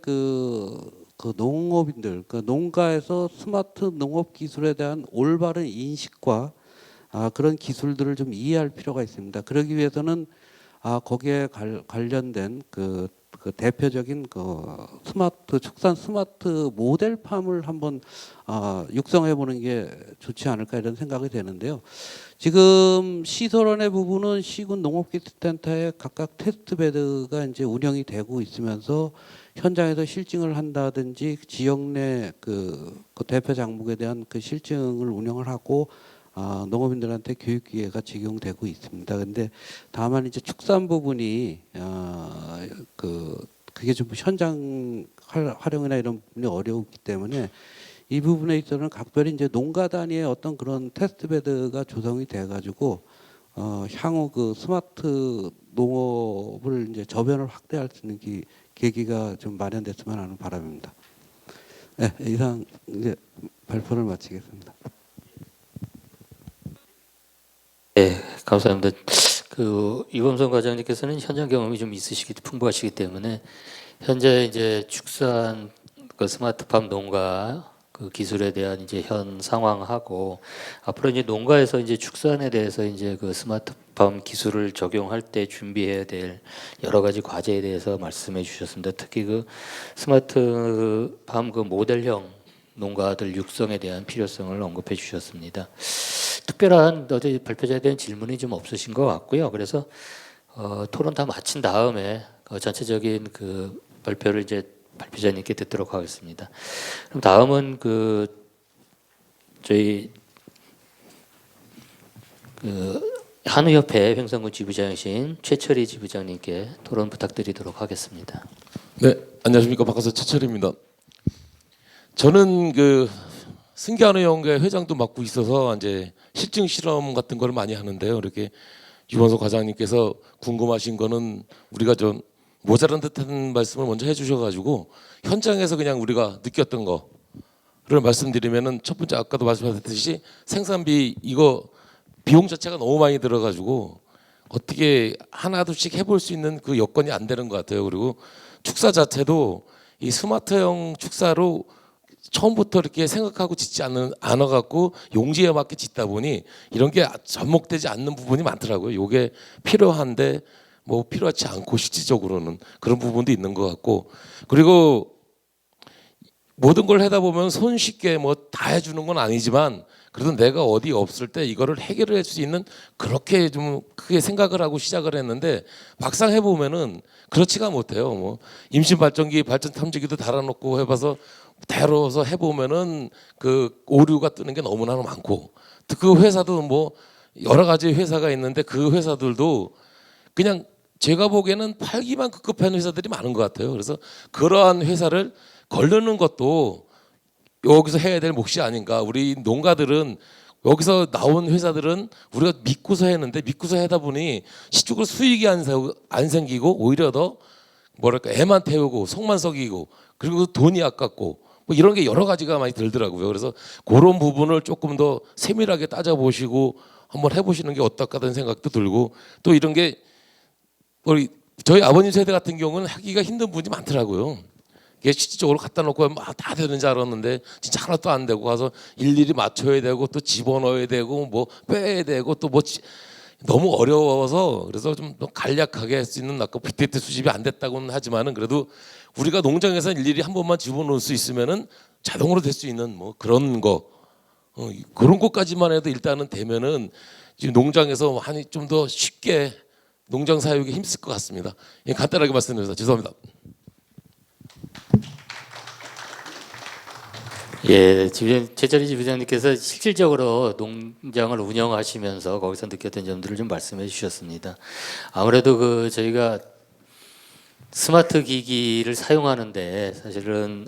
그 농업인들, 그 농가에서 스마트 농업 기술에 대한 올바른 인식과 그런 기술들을 좀 이해할 필요가 있습니다. 그러기 위해서는 거기에 관련된 그 대표적인 축산 스마트 모델팜을 한번 육성해 보는 게 좋지 않을까 이런 생각이 되는데요. 지금 시설원의 부분은 시군 농업기술센터에 각각 테스트베드가 이제 운영이 되고 있으면서 현장에서 실증을 한다든지 지역 내 그 대표 작물에 대한 그 실증을 운영을 하고 농업인들한테 교육 기회가 제공되고 있습니다. 근데 다만 이제 축산 부분이 그게 좀 현장 활용이나 이런 부분이 어려웠기 때문에 이 부분에 있어서는 각별히 이제 농가 단위의 어떤 그런 테스트베드가 조성이 돼 가지고 향후 그 스마트 농업을 이제 저변을 확대할 수 있는 계기가 좀 마련됐으면 하는 바람입니다. 네, 이상 이제 발표를 마치겠습니다.
네, 감사합니다. 이범선 과장님께서는 현장 경험이 좀 있으시기 풍부하시기 때문에 현재 이제 축산 스마트팜 농가 그 기술에 대한 이제 현 상황하고 앞으로 이제 농가에서 이제 축산에 대해서 이제 그 스마트팜 기술을 적용할 때 준비해야 될 여러 가지 과제에 대해서 말씀해 주셨습니다. 특히 그 스마트팜 그 모델형 농가들 육성에 대한 필요성을 언급해 주셨습니다. 특별한 어제 발표자에 대한 질문이 좀 없으신 것 같고요. 그래서 토론 다 마친 다음에 전체적인 그 발표를 이제 발표자님께 듣도록 하겠습니다. 그럼 다음은 저희 한우협회 횡성군 지부장이신 최철희 지부장님께 토론 부탁드리도록 하겠습니다.
네, 안녕하십니까. 박가서 최철입니다. 저는 승기한우연구회 회장도 맡고 있어서 이제 실증 실험 같은 걸 많이 하는데요. 이렇게 유원석 과장님께서 궁금하신 거는 우리가 좀 모자란 듯한 말씀을 먼저 해주셔가지고 현장에서 그냥 우리가 느꼈던 거를 말씀드리면은 첫 번째 아까도 말씀하셨듯이 생산비 이거 비용 자체가 너무 많이 들어가지고 어떻게 하나둘씩 해볼 수 있는 그 여건이 안 되는 것 같아요. 그리고 축사 자체도 이 스마트형 축사로 처음부터 이렇게 생각하고 짓지 않아갖고 용지에 맞게 짓다 보니 이런 게 접목되지 않는 부분이 많더라고요. 이게 필요한데 뭐 필요하지 않고 실질적으로는 그런 부분도 있는 것 같고, 그리고 모든 걸 하다 보면 손쉽게 뭐 다 해주는 건 아니지만 그래도 내가 어디 없을 때 이거를 해결을 할 수 있는 그렇게 좀 크게 생각을 하고 시작을 했는데 막상 해보면은 그렇지가 못해요. 뭐 임신 발전기, 발전 탐지기도 달아놓고 해봐서 다뤄서 해보면은 그 오류가 뜨는 게 너무나 많고, 그 회사도 뭐 여러 가지 회사가 있는데 그 회사들도 그냥 제가 보기에는 팔기만 급급한 회사들이 많은 것 같아요. 그래서 그러한 회사를 걸르는 것도 여기서 해야 될 몫이 아닌가. 우리 농가들은 여기서 나온 회사들은 우리가 믿고서 했는데 믿고서 하다 보니 실적으로 수익이 안 생기고 오히려 더 뭐랄까 애만 태우고 속만 썩이고 그리고 돈이 아깝고 뭐 이런 게 여러 가지가 많이 들더라고요. 그래서 그런 부분을 조금 더 세밀하게 따져보시고 한번 해보시는 게 어떨까라는 생각도 들고, 또 이런 게 우리 저희 아버님 세대 같은 경우는 하기가 힘든 분이 많더라고요. 이게 실질적으로 갖다 놓고 다 되는 줄 알았는데 진짜 하나도 안 되고 가서 일일이 맞춰야 되고 또 집어넣어야 되고 뭐 빼야 되고 또 뭐 너무 어려워서, 그래서 좀 간략하게 할 수 있는 아까 빅데이터 수집이 안 됐다고는 하지만은 그래도 우리가 농장에서 일일이 한 번만 집어넣을 수 있으면은 자동으로 될 수 있는 뭐 그런 거 그런 것까지만 해도 일단은 되면은 지금 농장에서 한이 좀 더 쉽게 농장 사육에 힘쓸 것 같습니다. 간단하게 말씀드려서 죄송합니다.
예, 최철희 지부장님께서 실질적으로 농장을 운영하시면서 거기서 느꼈던 점들을 좀 말씀해 주셨습니다. 아무래도 저희가 스마트 기기를 사용하는데 사실은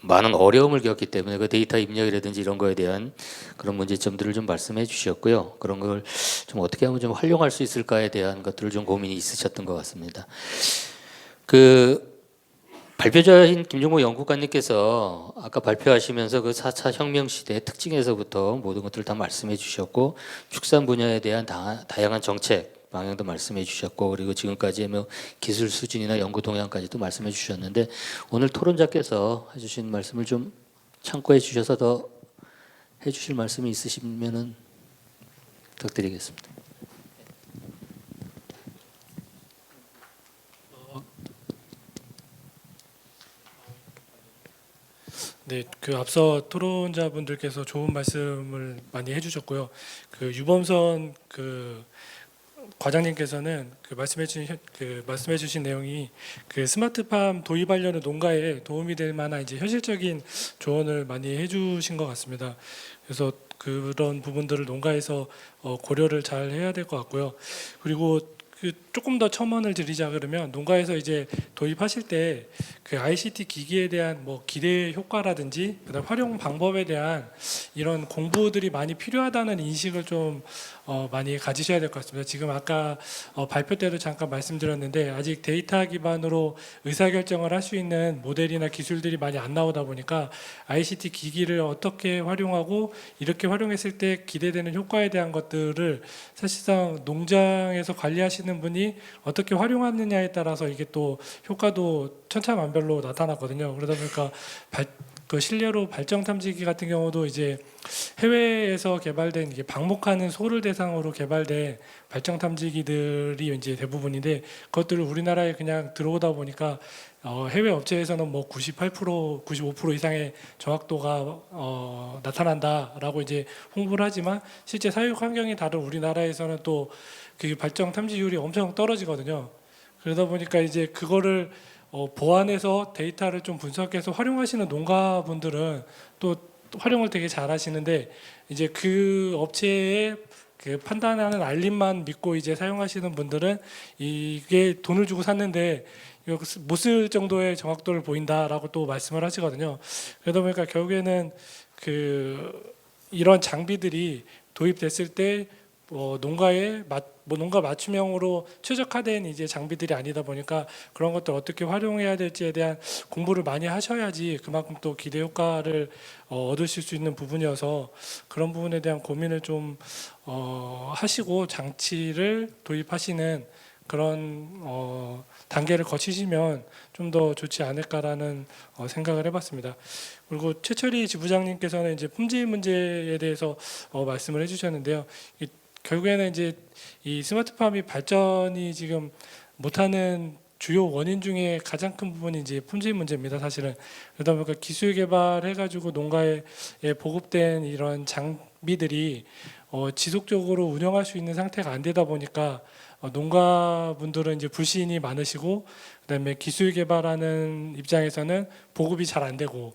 많은 어려움을 겪기 때문에 그 데이터 입력이라든지 이런 거에 대한 그런 문제점들을 좀 말씀해 주셨고요. 그런 걸 좀 어떻게 하면 좀 활용할 수 있을까에 대한 것들을 좀 고민이 있으셨던 것 같습니다. 발표자인 김종국 연구관님께서 아까 발표하시면서 4차 혁명 시대의 특징에서부터 모든 것들을 다 말씀해 주셨고, 축산 분야에 대한 다양한 정책 방향도 말씀해 주셨고, 그리고 지금까지의 기술 수준이나 연구 동향까지도 말씀해 주셨는데, 오늘 토론자께서 해주신 말씀을 좀 참고해 주셔서 더 해주실 말씀이 있으시면은. 부탁드리겠습니다.
네, 그 앞서 토론자분들께서 좋은 말씀을 많이 해주셨고요. 그 유범선 그 과장님께서는 말씀해주신 내용이 그 스마트팜 도입하려는 농가에 도움이 될 만한 이제 현실적인 조언을 많이 해주신 것 같습니다. 그래서 그런 부분들을 농가에서 고려를 잘 해야 될 것 같고요. 그리고 그 조금 더 첨언을 드리자 그러면 농가에서 이제 도입하실 때 그 ICT 기기에 대한 뭐 기대 효과라든지 그다음 활용 방법에 대한 이런 공부들이 많이 필요하다는 인식을 좀 많이 가지셔야 될 것 같습니다. 지금 아까 발표 때도 잠깐 말씀드렸는데 아직 데이터 기반으로 의사결정을 할 수 있는 모델이나 기술들이 많이 안 나오다 보니까 ICT 기기를 어떻게 활용하고 이렇게 활용했을 때 기대되는 효과에 대한 것들을 사실상 농장에서 관리하시는 분이 어떻게 활용하느냐에 따라서 이게 또 효과도 천차만별로 나타났거든요. 그러다 보니까 그 실례로 발정 탐지기 같은 경우도 이제 해외에서 개발된 이게 방목하는 소를 대상으로 개발된 발정 탐지기들이 이제 대부분인데 그것들을 우리나라에 그냥 들어오다 보니까 해외 업체에서는 뭐 98%, 95% 이상의 정확도가 나타난다라고 이제 홍보를 하지만 실제 사육 환경이 다른 우리나라에서는 또 그 발정 탐지율이 엄청 떨어지거든요. 그러다 보니까 이제 그거를 보완해서 데이터를 좀 분석해서 활용하시는 농가분들은 또 활용을 되게 잘하시는데 이제 그 업체의 그 판단하는 알림만 믿고 이제 사용하시는 분들은 이게 돈을 주고 샀는데 못 쓸 정도의 정확도를 보인다라고 또 말씀을 하시거든요. 그러다 보니까 결국에는 그 이런 장비들이 도입됐을 때 농가 맞춤형으로 최적화된 이제 장비들이 아니다 보니까 그런 것들 어떻게 활용해야 될지에 대한 공부를 많이 하셔야지 그만큼 또 기대 효과를 얻으실 수 있는 부분이어서 그런 부분에 대한 고민을 좀 하시고 장치를 도입하시는 그런 단계를 거치시면 좀 더 좋지 않을까라는 생각을 해봤습니다. 그리고 최철희 지부장님께서는 이제 품질 문제에 대해서 말씀을 해주셨는데요. 결국에는 이제 이 스마트팜이 발전이 지금 못하는 주요 원인 중에 가장 큰 부분이 이제 품질 문제입니다. 사실은 그러다 보니까 기술 개발해가지고 농가에 보급된 이런 장비들이 지속적으로 운영할 수 있는 상태가 안 되다 보니까 농가분들은 이제 불신이 많으시고 그다음에 기술 개발하는 입장에서는 보급이 잘 안 되고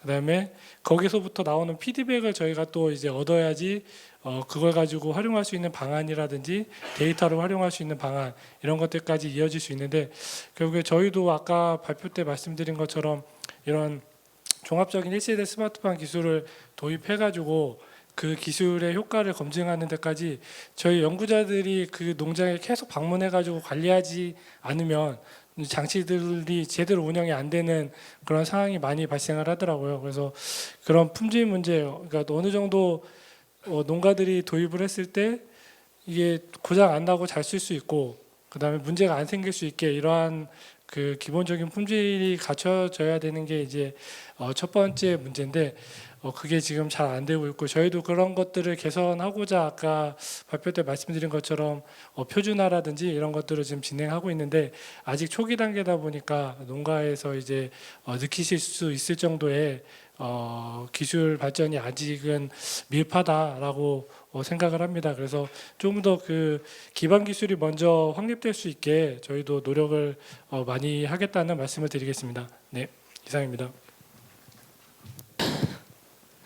그다음에 거기서부터 나오는 피드백을 저희가 또 이제 얻어야지 그걸 가지고 활용할 수 있는 방안이라든지 데이터를 활용할 수 있는 방안 이런 것들까지 이어질 수 있는데 결국에 저희도 아까 발표 때 말씀드린 것처럼 이런 종합적인 1세대 스마트팜 기술을 도입해가지고 그 기술의 효과를 검증하는 데까지 저희 연구자들이 그 농장에 계속 방문해가지고 관리하지 않으면 장치들이 제대로 운영이 안 되는 그런 상황이 많이 발생을 하더라고요. 그래서 그런 품질 문제, 그러니까 어느 정도 농가들이 도입을 했을 때 이게 고장 안 나고 잘 쓸 수 있고 그다음에 문제가 안 생길 수 있게 이러한 그 기본적인 품질이 갖춰져야 되는 게 이제 첫 번째 문제인데 그게 지금 잘 안 되고 있고 저희도 그런 것들을 개선하고자 아까 발표 때 말씀드린 것처럼 표준화라든지 이런 것들을 지금 진행하고 있는데 아직 초기 단계다 보니까 농가에서 이제 느끼실 수 있을 정도의 기술 발전이 아직은 미흡하다라고 생각을 합니다. 그래서 좀 더 그 기반 기술이 먼저 확립될 수 있게 저희도 노력을 많이 하겠다는 말씀을 드리겠습니다. 네, 이상입니다.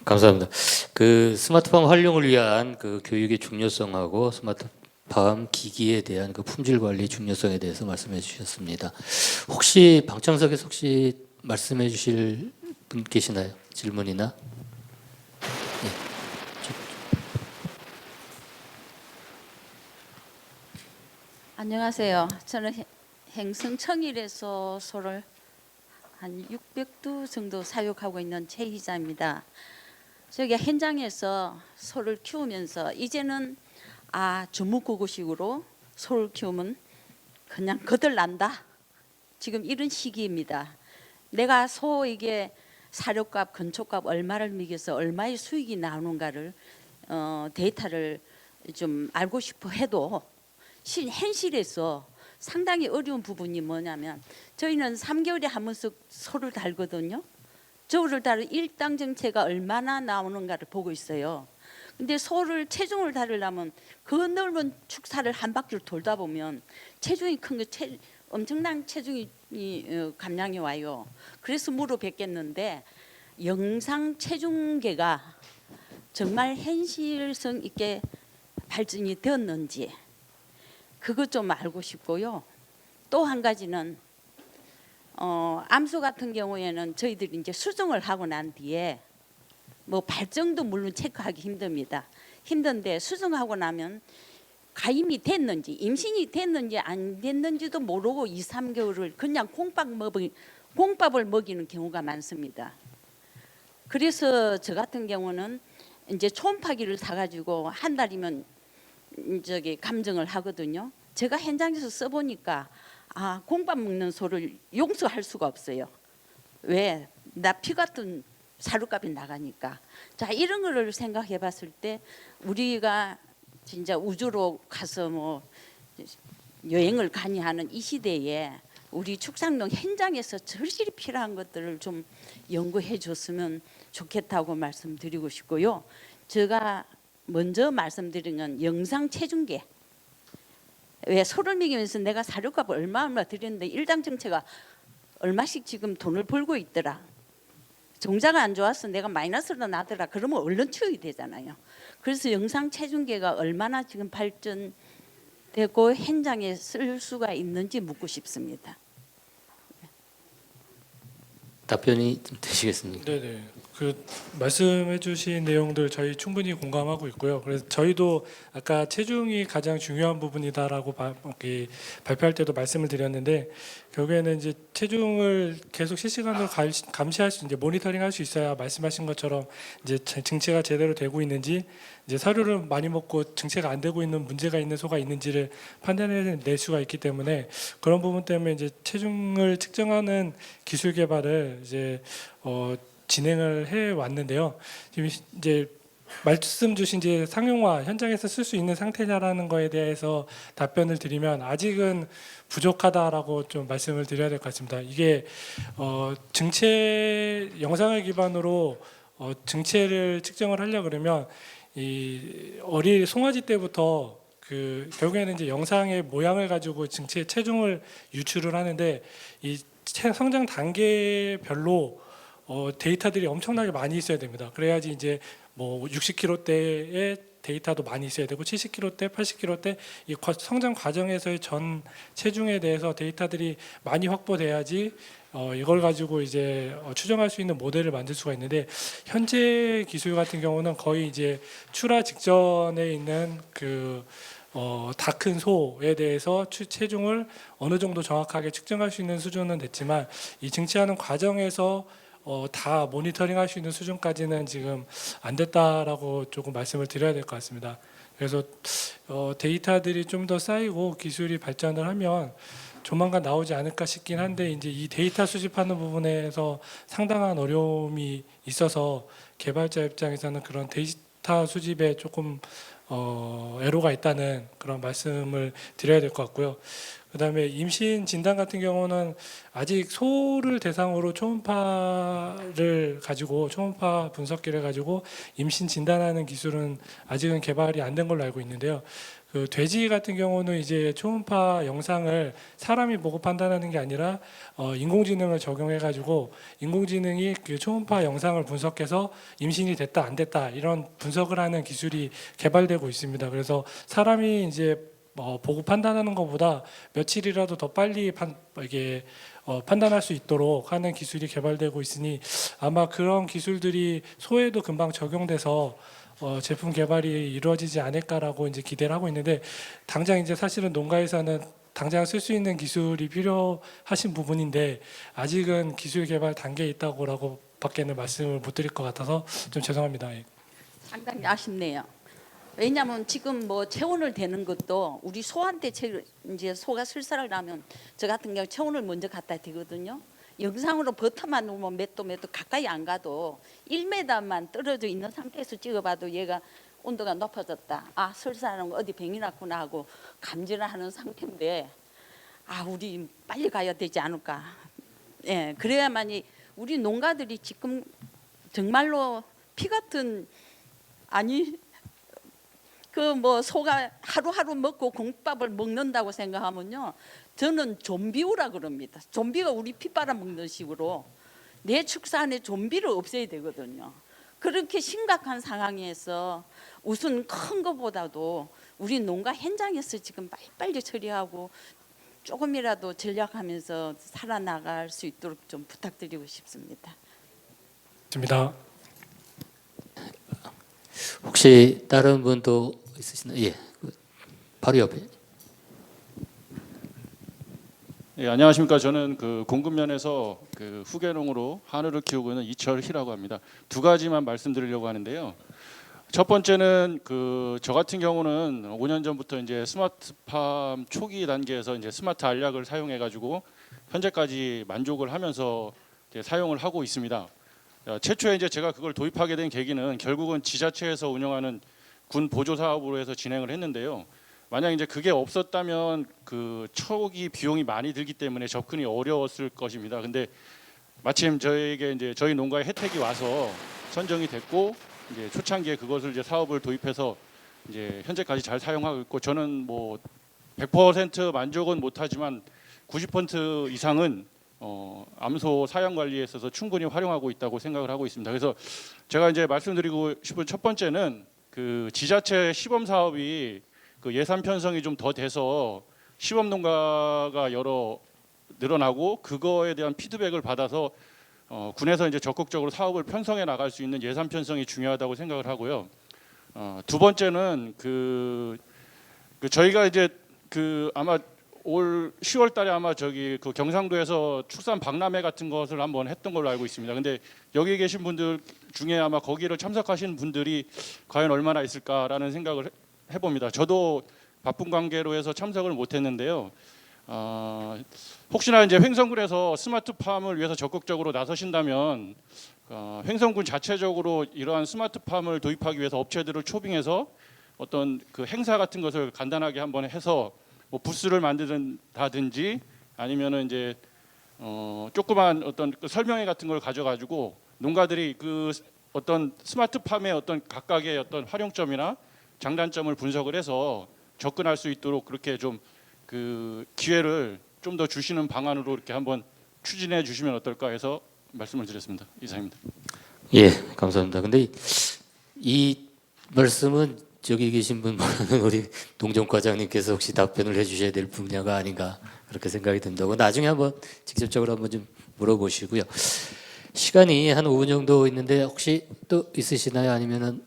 감사합니다. 그 스마트팜 활용을 위한 그 교육의 중요성하고 스마트팜 기기에 대한 그 품질 관리 중요성에 대해서 말씀해 주셨습니다. 혹시 방청석에서 혹시 말씀해 주실 분 계시나요? 질문이나? 네.
안녕하세요. 저는 행성 청일에서 소를 한 600두 정도 사육하고 있는 최희자입니다. 저기 현장에서 소를 키우면서 이제는 주묵구구식으로 소를 키우면 그냥 거들난다. 지금 이런 시기입니다. 내가 소 이게 사료값, 건초값 얼마를 매겨서 얼마의 수익이 나오는가를 데이터를 좀 알고 싶어 해도 현실에서 상당히 어려운 부분이 뭐냐면 저희는 3개월에 한 번씩 소를 달거든요. 저를 달을 일당 정체가 얼마나 나오는가를 보고 있어요. 근데 소를 체중을 다루려면 그 넓은 축사를 한 바퀴를 돌다 보면 체중이 큰 거 엄청난 체중이 감량이 와요. 그래서 물어뵙겠는데 영상 체중계가 정말 현실성 있게 발전이 되었는지 그것 좀 알고 싶고요. 또 한 가지는 암소 같은 경우에는 저희들이 이제 수정을 하고 난 뒤에 뭐 발정도 물론 체크하기 힘듭니다. 힘든데 수정하고 나면 가임이 됐는지 임신이 됐는지 안 됐는지도 모르고 2, 3개월을 그냥 공밥을 먹이는 경우가 많습니다. 그래서 저 같은 경우는 이제 초음파기를 사가지고 한 달이면 저기 감정을 하거든요. 제가 현장에서 써보니까 공밥 먹는 소를 용서할 수가 없어요. 왜? 나 피 같은 사료값이 나가니까. 자, 이런 거를 생각해 봤을 때 우리가 진짜 우주로 가서 뭐 여행을 가니 하는 이 시대에 우리 축산농 현장에서 절실히 필요한 것들을 좀 연구해 줬으면 좋겠다고 말씀드리고 싶고요. 제가 먼저 말씀드린 건 영상 체중계. 왜 소를 먹이면서 내가 사료값을 얼마 드렸는데 일당 정체가 얼마씩 지금 돈을 벌고 있더라. 종자가 안 좋아서 내가 마이너스로 나더라. 그러면 얼른 치워야 되잖아요. 그래서 영상 체중계가 얼마나 지금 발전되고 현장에 쓸 수가 있는지 묻고 싶습니다.
답변이 좀 되시겠습니까?
네네. 그 말씀해주신 내용들 저희 충분히 공감하고 있고요. 그래서 저희도 아까 체중이 가장 중요한 부분이다라고 발표할 때도 말씀을 드렸는데 결국에는 이제 체중을 계속 실시간으로 감시할 수 이제 모니터링할 수 있어야 말씀하신 것처럼 이제 증체가 제대로 되고 있는지 이제 사료를 많이 먹고 증체가 안 되고 있는 문제가 있는 소가 있는지를 판단해낼 수가 있기 때문에 그런 부분 때문에 이제 체중을 측정하는 기술 개발을 이제 진행을 해 왔는데요. 지금 이제 말씀 주신 이제 상용화 현장에서 쓸 수 있는 상태냐라는 거에 대해서 답변을 드리면 아직은 부족하다라고 좀 말씀을 드려야 될 것 같습니다. 이게 증체 영상을 기반으로 증체를 측정을 하려 그러면 이 어린 송아지 때부터 결국에는 이제 영상의 모양을 가지고 증체 체중을 유출을 하는데 이 성장 단계별로 데이터들이 엄청나게 많이 있어야 됩니다. 그래야지 이제 뭐 60kg 대의 데이터도 많이 있어야 되고 70kg 대, 80kg 대 이 성장 과정에서의 전 체중에 대해서 데이터들이 많이 확보돼야지 이걸 가지고 이제 추정할 수 있는 모델을 만들 수가 있는데 현재 기술 같은 경우는 거의 이제 출하 직전에 있는 다 큰 소에 대해서 체중을 어느 정도 정확하게 측정할 수 있는 수준은 됐지만 이 증체하는 과정에서 다 모니터링할 수 있는 수준까지는 지금 안 됐다라고 조금 말씀을 드려야 될 것 같습니다. 그래서 데이터들이 좀 더 쌓이고 기술이 발전을 하면 조만간 나오지 않을까 싶긴 한데 이제 이 데이터 수집하는 부분에서 상당한 어려움이 있어서 개발자 입장에서는 그런 데이터 수집에 조금 애로가 있다는 그런 말씀을 드려야 될 것 같고요. 그다음에 임신 진단 같은 경우는 아직 소를 대상으로 초음파를 가지고 초음파 분석기를 가지고 임신 진단하는 기술은 아직은 개발이 안 된 걸로 알고 있는데요. 돼지 같은 경우는 이제 초음파 영상을 사람이 보고 판단하는 게 아니라 인공지능을 적용해 가지고 인공지능이 초음파 영상을 분석해서 임신이 됐다 안 됐다 이런 분석을 하는 기술이 개발되고 있습니다. 그래서 사람이 이제 보고 판단하는 것보다 며칠이라도 더 빨리 판단할 수 있도록 하는 기술이 개발되고 있으니 아마 그런 기술들이 소에도 금방 적용돼서 제품 개발이 이루어지지 않을까라고 이제 기대를 하고 있는데 당장 이제 사실은 농가에서는 당장 쓸 수 있는 기술이 필요하신 부분인데 아직은 기술 개발 단계에 있다고라고 밖에는 말씀을 못 드릴 것 같아서 좀 죄송합니다.
상당히 아쉽네요. 왜냐하면 지금 뭐 체온을 대는 것도 우리 소한테 이제 소가 출산을 하면 저 같은 경우 체온을 먼저 갖다 대거든요. 영상으로 버터만 놓으면 몇 도 가까이 안 가도 1m만 떨어져 있는 상태에서 찍어봐도 얘가 온도가 높아졌다. 아, 설사하는 거 어디 병이 났구나 하고 감지를 하는 상태인데 아, 우리 빨리 가야 되지 않을까. 예, 그래야만이 우리 농가들이 지금 정말로 피 같은 아니 그 뭐 소가 하루하루 먹고 공밥을 먹는다고 생각하면요, 저는 좀비우라 그럽니다. 좀비가 우리 피 빨아먹는 식으로 내 축산에 좀비를 없애야 되거든요. 그렇게 심각한 상황에서 우선 큰 것보다도 우리 농가 현장에서 지금 빨리빨리 처리하고 조금이라도 전략하면서 살아나갈 수 있도록 좀 부탁드리고 싶습니다.
있습니다.
혹시 다른 분도 있으시나요? 예, 바로 옆에.
예, 안녕하십니까. 저는 그 공급면에서 그 후계농으로 한우를 키우고 있는 이철희라고 합니다. 두 가지만 말씀드리려고 하는데요. 첫 번째는 그 저 같은 경우는 5년 전부터 이제 스마트팜 초기 단계에서 이제 스마트 알약을 사용해 가지고 현재까지 만족을 하면서 이제 사용을 하고 있습니다. 최초에 이제 제가 그걸 도입하게 된 계기는 결국은 지자체에서 운영하는 군 보조 사업으로 해서 진행을 했는데요. 만약 이제 그게 없었다면 그 초기 비용이 많이 들기 때문에 접근이 어려웠을 것입니다. 근데 마침 저에게 이제 저희 농가에 혜택이 와서 선정이 됐고 이제 초창기에 그것을 이제 사업을 도입해서 이제 현재까지 잘 사용하고 있고, 저는 뭐 100% 만족은 못하지만 90% 이상은 암소 사양 관리에 있어서 충분히 활용하고 있다고 생각을 하고 있습니다. 그래서 제가 이제 말씀드리고 싶은 첫 번째는 그 지자체 시범 사업이 그 예산 편성이 좀 더 돼서 시범 농가가 여러 늘어나고 그거에 대한 피드백을 받아서 군에서 이제 적극적으로 사업을 편성해 나갈 수 있는 예산 편성이 중요하다고 생각을 하고요. 두 번째는 그 저희가 이제 그 아마 올 10월 달에 아마 저기 그 경상도에서 축산 박람회 같은 것을 한번 했던 걸로 알고 있습니다. 근데 여기 계신 분들 중에 아마 거기를 참석하신 분들이 과연 얼마나 있을까라는 생각을 해봅니다. 저도 바쁜 관계로 해서 참석을 못했는데요. 혹시나 이제 횡성군에서 스마트팜을 위해서 적극적으로 나서신다면 횡성군 자체적으로 이러한 스마트팜을 도입하기 위해서 업체들을 초빙해서 어떤 그 행사 같은 것을 간단하게 한번 해서 뭐 부스를 만든다든지 아니면은 이제 조그만 어떤 그 설명회 같은 걸 가져가지고 농가들이 그 어떤 스마트팜의 어떤 각각의 어떤 활용점이나 장단점을 분석을 해서 접근할 수 있도록 그렇게 좀 그 기회를 좀 더 주시는 방안으로 이렇게 한번 추진해 주시면 어떨까 해서 말씀을 드렸습니다. 이상입니다.
예, 감사합니다. 근데 이 말씀은 저기 계신 분 우리 농정과장님께서 혹시 답변을 해주셔야 될 분야가 아닌가 그렇게 생각이 든다고 나중에 한번 직접적으로 한번 좀 물어보시고요. 시간이 한 5분 정도 있는데 혹시 또 있으시나요? 아니면은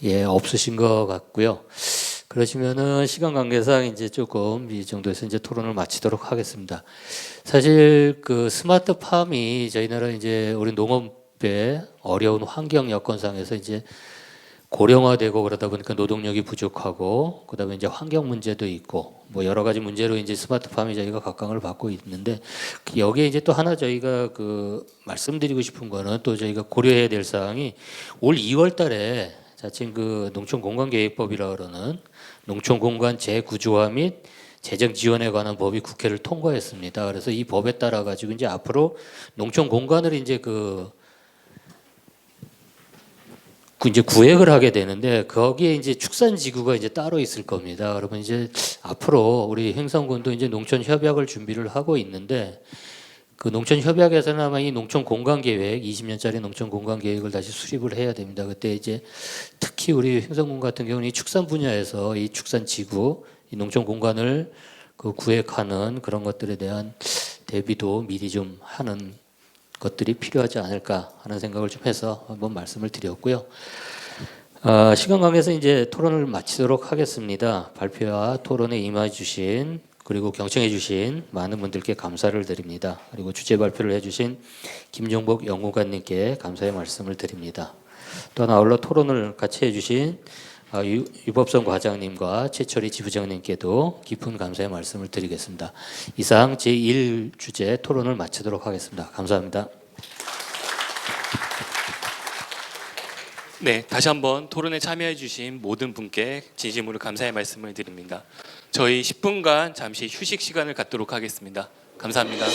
예, 없으신 것 같고요. 그러시면은 시간 관계상 이제 조금 이 정도에서 이제 토론을 마치도록 하겠습니다. 사실 그 스마트팜이 저희 나라 이제 우리 농업의 어려운 환경 여건상에서 이제 고령화되고 그러다 보니까 노동력이 부족하고 그다음에 이제 환경 문제도 있고 뭐 여러 가지 문제로 이제 스마트팜이 저희가 각광을 받고 있는데 여기에 이제 또 하나 저희가 그 말씀드리고 싶은 거는 또 저희가 고려해야 될 사항이 올 2월 달에 자칭 그 농촌공간계획법이라 그러는 농촌공간 재구조화 및 재정 지원에 관한 법이 국회를 통과했습니다. 그래서 이 법에 따라 가지고 이제 앞으로 농촌공간을 이제 이제 구획을 하게 되는데 거기에 이제 축산지구가 이제 따로 있을 겁니다. 그러면 이제 앞으로 우리 횡성군도 이제 농촌협약을 준비를 하고 있는데 그 농촌협약에서는 아마 이 농촌공간계획 20년짜리 농촌공간계획을 다시 수립을 해야 됩니다. 그때 이제 특히 우리 횡성군 같은 경우는 이 축산 분야에서 이 축산지구, 이 농촌공간을 그 구획하는 그런 것들에 대한 대비도 미리 좀 하는 것들이 필요하지 않을까 하는 생각을 좀 해서 한번 말씀을 드렸고요. 시간 관계에서 이제 토론을 마치도록 하겠습니다. 발표와 토론에 임해 주신 그리고 경청해 주신 많은 분들께 감사를 드립니다. 그리고 주제 발표를 해주신 김종복 연구관님께 감사의 말씀을 드립니다. 또한 아울러 토론을 같이 해주신 유법성 과장님과 최철희 지부장님께도 깊은 감사의 말씀을 드리겠습니다. 이상 제1주제 토론을 마치도록 하겠습니다. 감사합니다.
네, 다시 한번 토론에 참여해 주신 모든 분께 진심으로 감사의 말씀을 드립니다. 저희 10분간 잠시 휴식 시간을 갖도록 하겠습니다. 감사합니다.